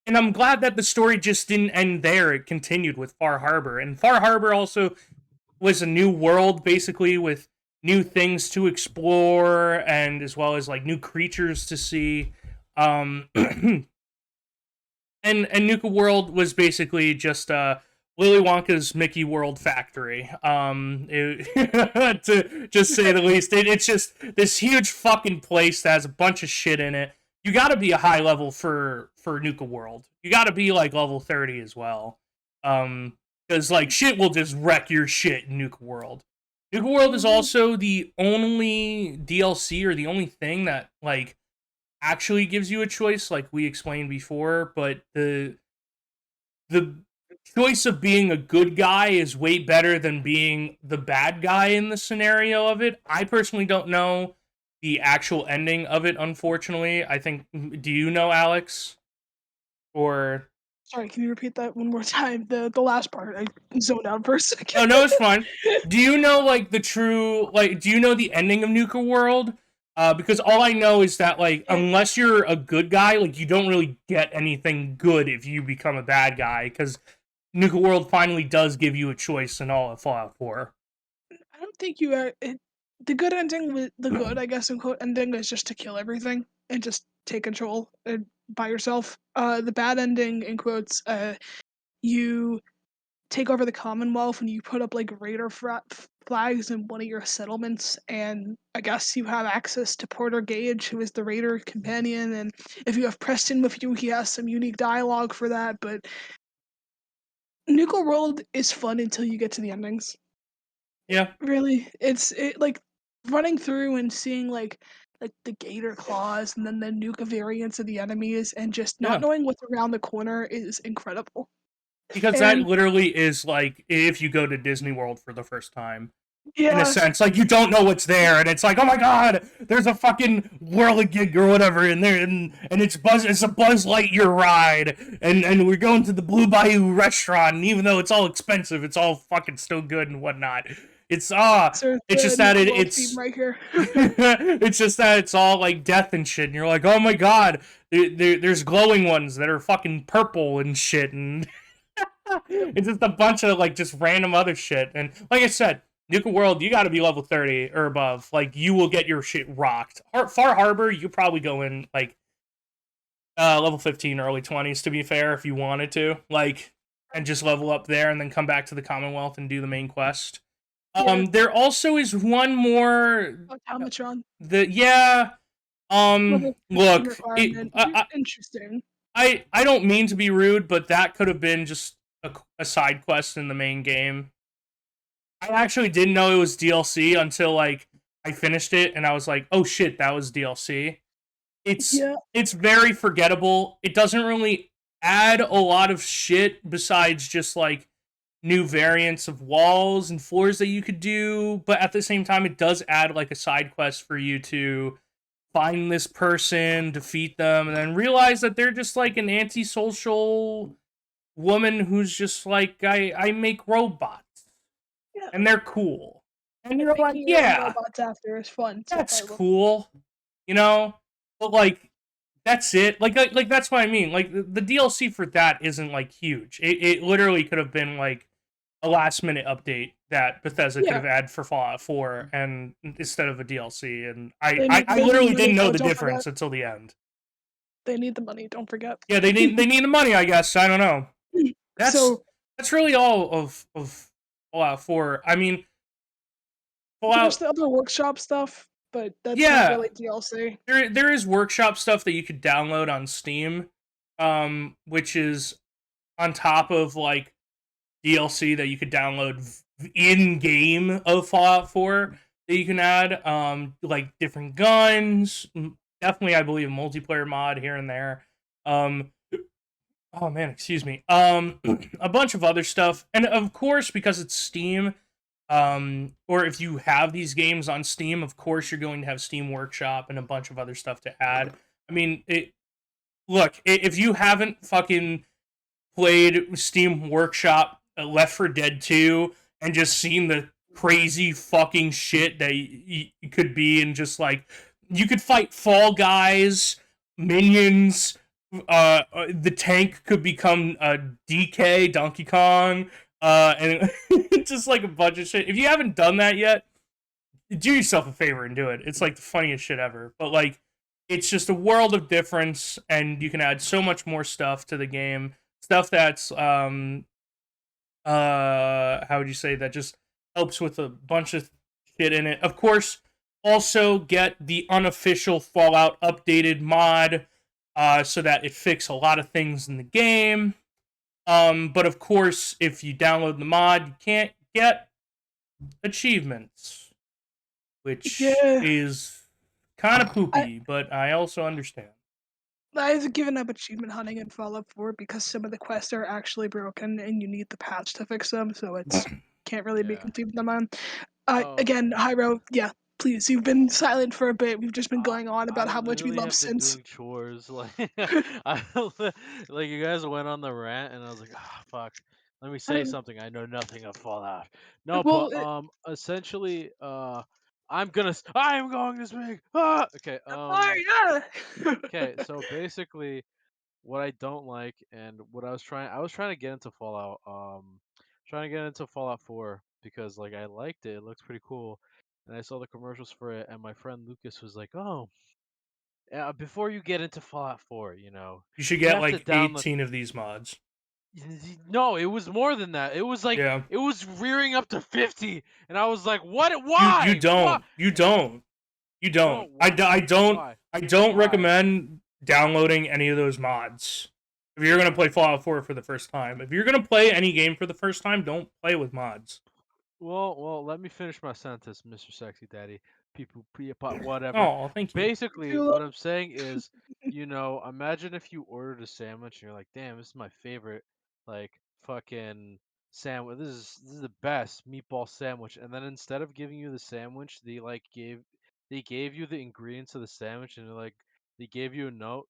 I'm glad that the story just didn't end there. It continued with Far Harbor. And Far Harbor also was a new world, basically, with new things to explore and as well as like new creatures to see. And Nuka World was basically just Willy Wonka's Mickey World Factory, to just say the least. It's just this huge fucking place that has a bunch of shit in it. You got to be a high level for Nuka World. You got to be like level 30 as well, because like shit will just wreck your shit in Nuka World. Nuka World is also the only DLC or the only thing that like actually gives you a choice, like we explained before, but the choice of being a good guy is way better than being the bad guy in the scenario of it. I personally don't know the actual ending of it, unfortunately. I think, do you know, Alex? Or Sorry, can you repeat that one more time? The last part, I zoned out for a second. oh no, it's fine. Do you know like the true like? Do you know the ending of Nuka World? Because all I know is that like unless you're a good guy, like you don't really get anything good if you become a bad guy. Because Nuka World finally does give you a choice in all of Fallout 4. I don't think you are. The good ending, with the good, I guess, in quote, ending is just to kill everything and just take control by yourself. The bad ending, in quotes, you take over the Commonwealth and you put up like raider flags in one of your settlements, and I guess you have access to Porter Gage, who is the raider companion, and if you have Preston with you, he has some unique dialogue for that. But Nuka World is fun until you get to the endings. Yeah. Really, it's like running through and seeing like the gator claws and then the Nuka variants of the enemies and just not Yeah. knowing what's around the corner is incredible. Because that literally is like if you go to Disney World for the first time. In a sense, like you don't know what's there, and it's like, oh my god, there's a fucking whirligig or whatever in there, and it's a Buzz Lightyear ride, and we're going to the Blue Bayou restaurant, and even though it's all expensive, it's all fucking still good and whatnot. It's it's just that it's right here. it's just that it's all like death and shit, and you're like, oh my god, there's glowing ones that are fucking purple and shit, and it's just a bunch of like just random other shit, and like I said. Nuka World, you gotta be level 30 or above. Like, you will get your shit rocked. Far Harbor, you probably go in, like, level 15, early 20s, to be fair, if you wanted to. Like, and just level up there and then come back to the Commonwealth and do the main quest. There also is one more... Automatron. Look, interesting. I don't mean to be rude, but that could have been just a side quest in the main game. I actually didn't know it was DLC until like I finished it and I was like, "Oh shit, that was DLC." It's very forgettable. It doesn't really add a lot of shit besides just like new variants of walls and floors that you could do, but at the same time it does add like a side quest for you to find this person, defeat them, and then realize that they're just like an antisocial woman who's just like I make robots. Yeah. And they're cool. And you're like, yeah, robots after is fun. That's cool. You know? But like that's it. Like that's what I mean. Like the DLC for that isn't like huge. It literally could have been like a last minute update that Bethesda could have added for Fallout 4 and instead of a DLC, and I literally didn't know the difference until the end. They need the money, don't forget. Yeah, they need the money, I guess. I don't know. That's really all of Fallout 4. I mean, there's the other workshop stuff, but that's not really DLC. There is workshop stuff that you could download on Steam, which is on top of like DLC that you could download in game of Fallout 4 that you can add, like different guns. Definitely, I believe a multiplayer mod here and there. Oh man, excuse me. A bunch of other stuff, and of course, because it's Steam, or if you have these games on Steam, of course you're going to have Steam Workshop and a bunch of other stuff to add. I mean, look, if you haven't fucking played Steam Workshop Left 4 Dead 2 and just seen the crazy fucking shit that you could be, and just like you could fight Fall Guys, minions, the tank could become DK, Donkey Kong, and just like a bunch of shit. If you haven't done that yet, do yourself a favor and do it. It's like the funniest shit ever. But like, it's just a world of difference, and you can add so much more stuff to the game. Stuff that's how would you say, that just helps with a bunch of shit in it. Of course, also get the unofficial Fallout updated mod, so that it fixes a lot of things in the game. But of course, if you download the mod, you can't get achievements, which is kind of poopy, but I also understand. I've given up achievement hunting in Fallout 4 because some of the quests are actually broken and you need the patch to fix them, so it's can't really be completed them on. Again, Jairo, please, you've been silent for a bit. We've just been going on about how much we love Sims. Doing chores, like like you guys went on the rant, and I was like, ah, fuck. Let me say something. I know nothing of Fallout. No, Well, but essentially, I'm going this big. Ah! Okay. Okay. So basically, what I don't like, and what I was trying to get into Fallout, trying to get into Fallout 4 because like I liked it. It looks pretty cool, and I saw the commercials for it, and my friend Lucas was like, "Oh, before you get into Fallout 4, You should you get have to like download." 18 of these mods. No, it was more than that. It was like it was rearing up to 50, and I was like, "What? You Why? Why? don't. No, why? Why? I don't Why? recommend downloading any of those mods. If you're gonna play Fallout 4 for the first time, if you're gonna play any game for the first time, don't play with mods. Well, let me finish my sentence, Mr. Sexy Daddy. People, whatever. Oh, thank you. Basically, what I'm saying is, imagine if you ordered a sandwich and you're like, "Damn, this is my favorite, like fucking sandwich. This is the best meatball sandwich." And then instead of giving you the sandwich, they gave you the ingredients of the sandwich, and they gave you a note,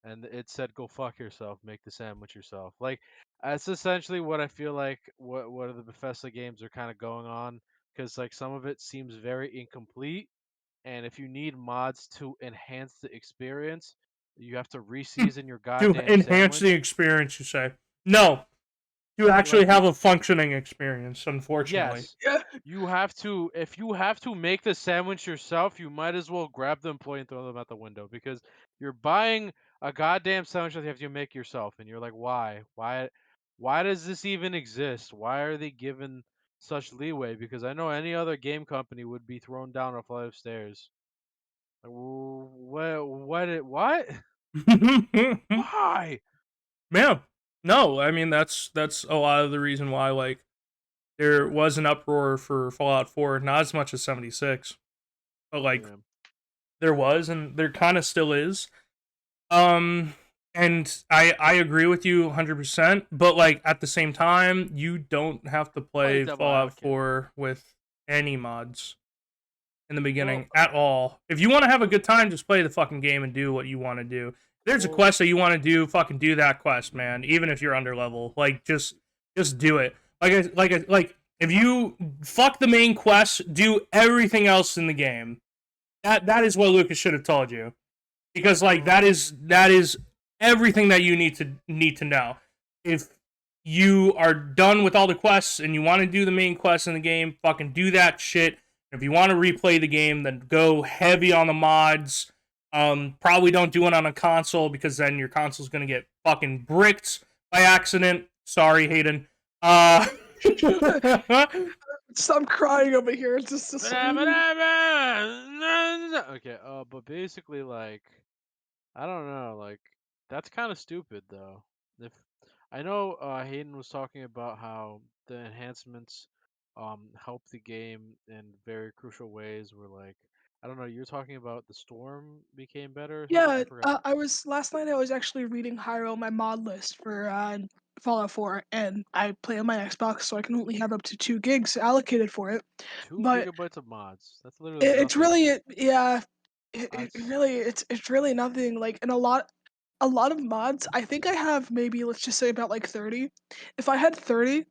and it said, "Go fuck yourself. Make the sandwich yourself." Like, that's essentially what I feel like. What the Bethesda games are kind of going on, because like some of it seems very incomplete, and if you need mods to enhance the experience, you have to reseason your To goddamn enhance the sandwich. experience, you say? No, to actually have a functioning experience. Unfortunately, Yes. You have to. If you have to make the sandwich yourself, you might as well grab the employee and throw them out the window, because you're buying a goddamn sandwich that you have to make yourself, and you're like, why? Why does this even exist? Why are they given such leeway? Because I know any other game company would be thrown down a flight of stairs. Like, what? Why? yeah. No, I mean that's a lot of the reason why like there was an uproar for Fallout 4, not as much as 76, but like there was, and there kind of still is. And I agree with you 100%, but like at the same time, you don't have to play Fallout 4 with any mods in the beginning at all. If you want to have a good time, just play the fucking game and do what you want to do. If there's a quest that you want to do, fucking do that quest, man. Even if you're under level, like just do it. Like if you fuck the main quest, do everything else in the game. That is what Lucas should have told you, because like that is everything that you need to know. If you are done with all the quests and you want to do the main quest in the game, fucking do that shit. If you want to replay the game, then go heavy on the mods. Probably don't do it on a console, because then your console's gonna get fucking bricked by accident. Sorry, Hayden. Stop crying over here. It's just okay. But basically, like, I don't know, like, That's kind of stupid though. If I know Hayden was talking about how the enhancements help the game in very crucial ways. Where like I don't know, you're talking about the storm became better or something. I Yeah, forgot. I was last night. I was actually reading Jairo, my mod list for Fallout 4, and I play on my Xbox, so I can only have up to 2 gigs allocated for it. Two But gigabytes of mods. That's literally it's nothing. really, yeah, That's really, it's really nothing. Like, and a lot of mods. I think I have maybe, let's just say, about like 30. If I had 30,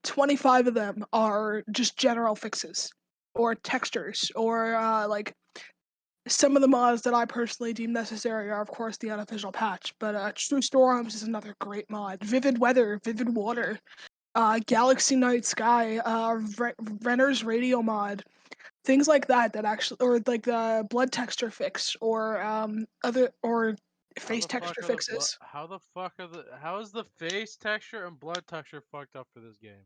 25 of them are just general fixes or textures or like some of the mods that I personally deem necessary are, of course, the unofficial patch. But True Storms is another great mod. Vivid Weather, Vivid Water, Galaxy Night Sky, Renner's Radio mod, things like that. That actually, or like the blood texture fix, or other or how face the fuck texture are the blood? fixes. How the fuck are the? How is the face texture and blood texture fucked up for this game?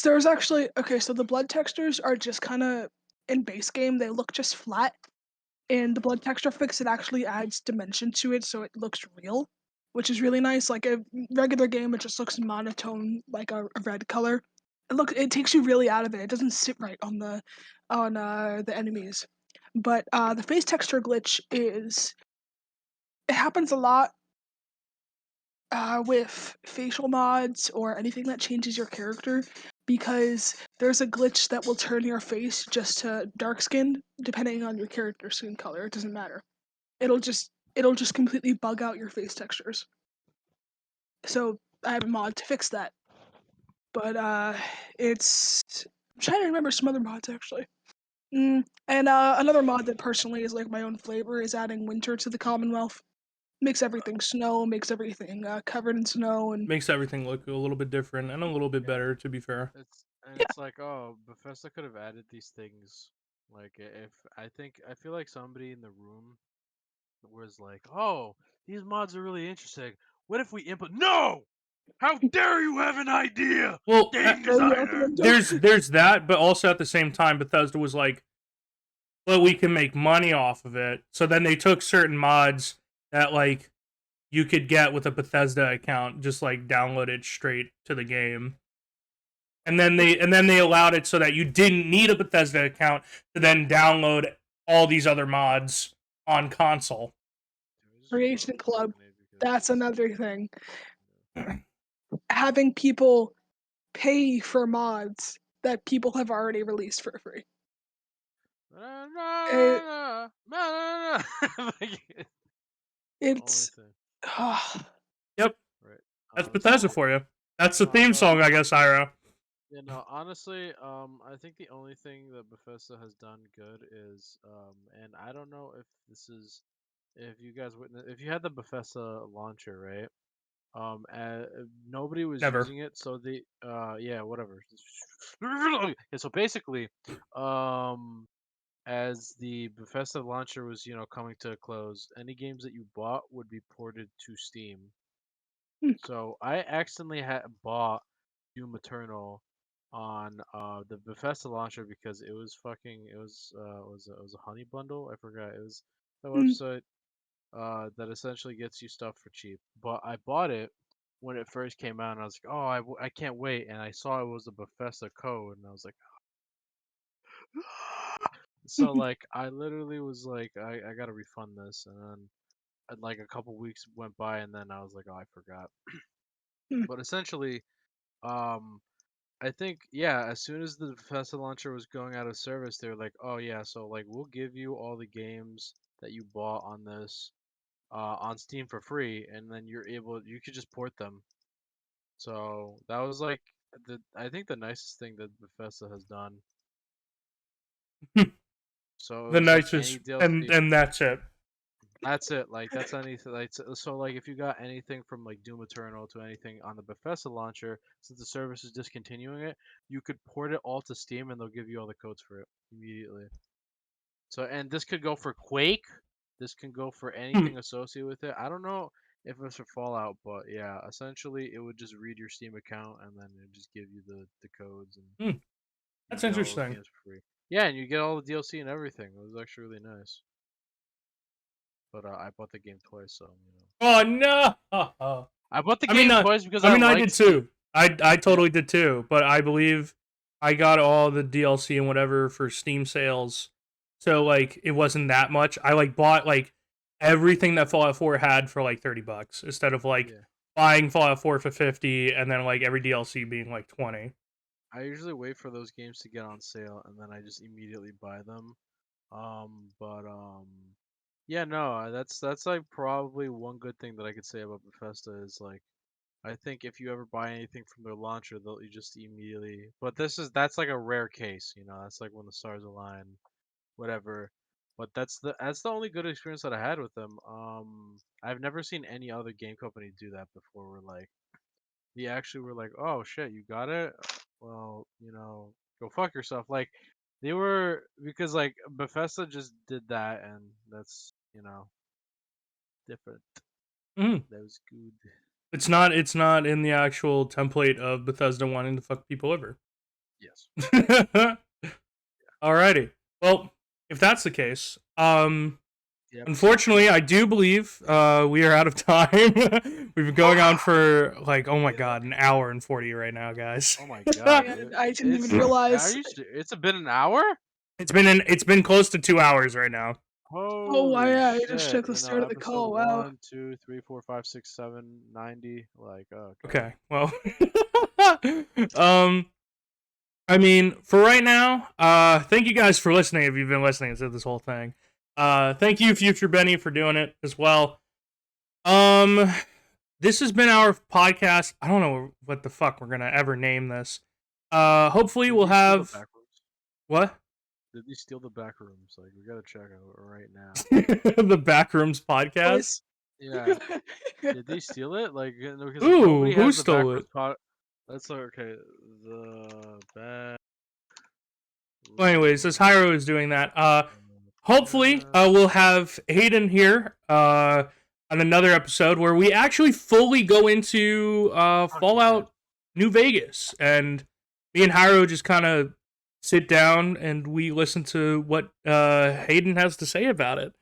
There's actually okay. So the blood textures are just kind of in base game. They look just flat. And the blood texture fix, it actually adds dimension to it, so it looks real, which is really nice. Like a regular game, it just looks monotone, like a red color. It takes you really out of it. It doesn't sit right on the enemies. But the face texture glitch is it happens a lot with facial mods or anything that changes your character because there's a glitch that will turn your face just to dark skinned depending on your character skin color. It doesn't matter. It'll just completely bug out your face textures. So I have a mod to fix that. But it's I'm trying to remember some other mods actually. And another mod that personally is like my own flavor is adding winter to the Commonwealth. Makes everything snow, makes everything covered in snow, and Makes everything look a little bit different and a little bit Yeah, better, to be fair. yeah, it's like, oh, Bethesda could have added these things. Like if I feel like somebody in the room was like, oh, these mods are really interesting. What if we input? No! How dare you have an idea, Well, game throw you out the designer? window. there's that, but also at the same time, Bethesda was like, well, we can make money off of it. So then they took certain mods that like you could get with a Bethesda account, just like download it straight to the game. And then they allowed it so that you didn't need a Bethesda account to then download all these other mods on console. Creation Club. That's another thing. Having people pay for mods that people have already released for free. It, Like, only it's thing, Yep, right? that's Bethesda Honestly, for you. That's the no, theme but song, I guess, Ira. you know, honestly, I think the only thing that Bethesda has done good is, and I don't know if this is, if you guys witness, if you had the Bethesda launcher, right? Nobody was Never. using it, so yeah, whatever. Okay, so basically, um, as the Bethesda launcher was, coming to a close, any games that you bought would be ported to Steam. So I accidentally had bought Doom Eternal on the Bethesda launcher because it was a honey bundle. I forgot, it was the website that essentially gets you stuff for cheap. But I bought it when it first came out, and I was like, oh, I can't wait. And I saw it was a Bethesda code, and I was like, so like I literally was like, I gotta refund this, and then like a couple weeks went by, and then I was like, oh, I forgot. But essentially, um, I think, yeah, as soon as the Bethesda launcher was going out of service, they were like, oh yeah, so like we'll give you all the games that you bought on this on Steam for free, and then you could just port them. So that was like I think the nicest thing that Bethesda has done. So it The was like any nicest, and DLC. and that's it. That's it. Like that's anything. Like so, like if you got anything from like Doom Eternal to anything on the Bethesda launcher, since the service is discontinuing it, you could port it all to Steam, and they'll give you all the codes for it immediately. So, and this could go for Quake. This can go for Hmm, anything associated with it. I don't know if it's for Fallout, but yeah, essentially it would just read your Steam account and then it just give you the codes, and hmm, you that's get all those interesting. games for free. Yeah, and you get all the DLC and everything. It was actually really nice. but I bought the game twice, so you know. Oh no! I bought the game twice because I did too. I totally did too, but I believe I got all the DLC and whatever for Steam sales, so like it wasn't that much. I like bought like everything that Fallout 4 had for like $30 instead of like buying Fallout 4 for 50 and then like every DLC being like 20. I usually wait for those games to get on sale and then I just immediately buy them. Yeah, no, that's like probably one good thing that I could say about Bethesda is like I think if you ever buy anything from their launcher, they'll you just immediately. But that's like a rare case, you know. That's like when the stars align, whatever. But that's the only good experience that I had with them. I've never seen any other game company do that before. Where like they actually were like, oh shit, you got it. Well, you know, go fuck yourself. Like they were because like Bethesda just did that, and that's different. Mm. That was good. It's not in the actual template of Bethesda wanting to fuck people over. Yes. Alrighty. Well, if that's the case, Yep. unfortunately, I do believe we are out of time. We've been going on for like, oh my god, an hour and 40 right now, guys. Oh my god! I didn't even realize. It's been an hour. It's been close to 2 hours right now. Oh, yeah, I just shit. checked the start of the call. Wow. 1, 2, 3, 4, 5, 6, 7, 90. Like, oh, okay. Well, I mean, for right now, thank you guys for listening. If you've been listening to this whole thing, thank you, Future Benny, for doing it as well. This has been our podcast. I don't know what the fuck we're gonna ever name this. Hopefully we'll have what? Did they steal the back rooms? Like, we gotta check out right now. The Backrooms podcast. Yeah. Did they steal it? Like, because ooh, who stole it? That's okay. The back. Well, anyways, as Jairo is doing that, hopefully we'll have Hayden here on another episode where we actually fully go into Fallout New Vegas, and me and Jairo just kind of sit down and we listen to what Hayden has to say about it.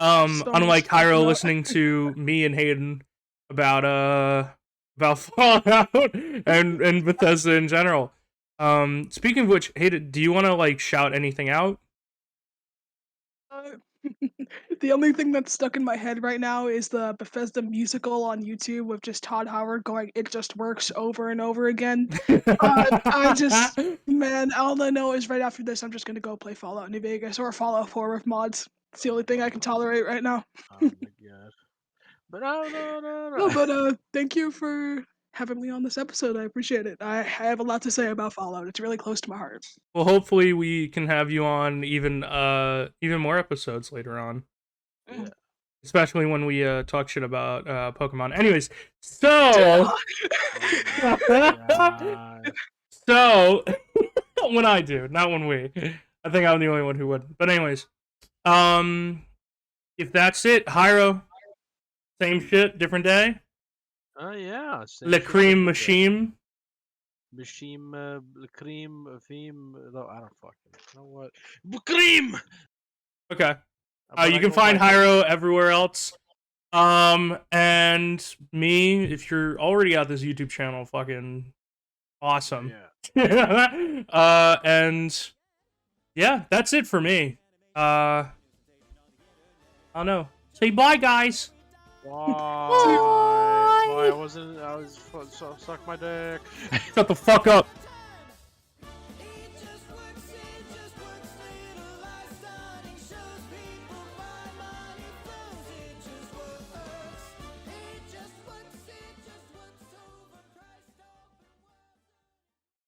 Unlike Jairo listening to me and Hayden about Fallout and Bethesda in general. Speaking of which, Hayden, do you want to like shout anything out? The only thing that's stuck in my head right now is the Bethesda musical on YouTube with just Todd Howard going, "It just works" over and over again. I just, man, all I know is right after this, I'm just gonna go play Fallout New Vegas or Fallout 4 with mods. It's the only thing I can tolerate right now. Oh my god! But no. But thank you for having me on this episode. I appreciate it. I have a lot to say about Fallout. It's really close to my heart. Well, hopefully we can have you on even more episodes later on. Yeah. Especially when we talk shit about Pokemon. Anyways, so so when I do, not when we. I think I'm the only one who would. But anyways, if that's it, Jairo, same shit, different day. Yeah. Le cream machine. Machine, le cream, theme. No, I don't fucking know what. Cream. Okay. You can find Jairo everywhere else. And me, if you're already got this YouTube channel, fucking awesome. Yeah. And yeah, that's it for me. I don't know. Say bye, guys. Bye. Bye. I was suck my dick. Shut the fuck up.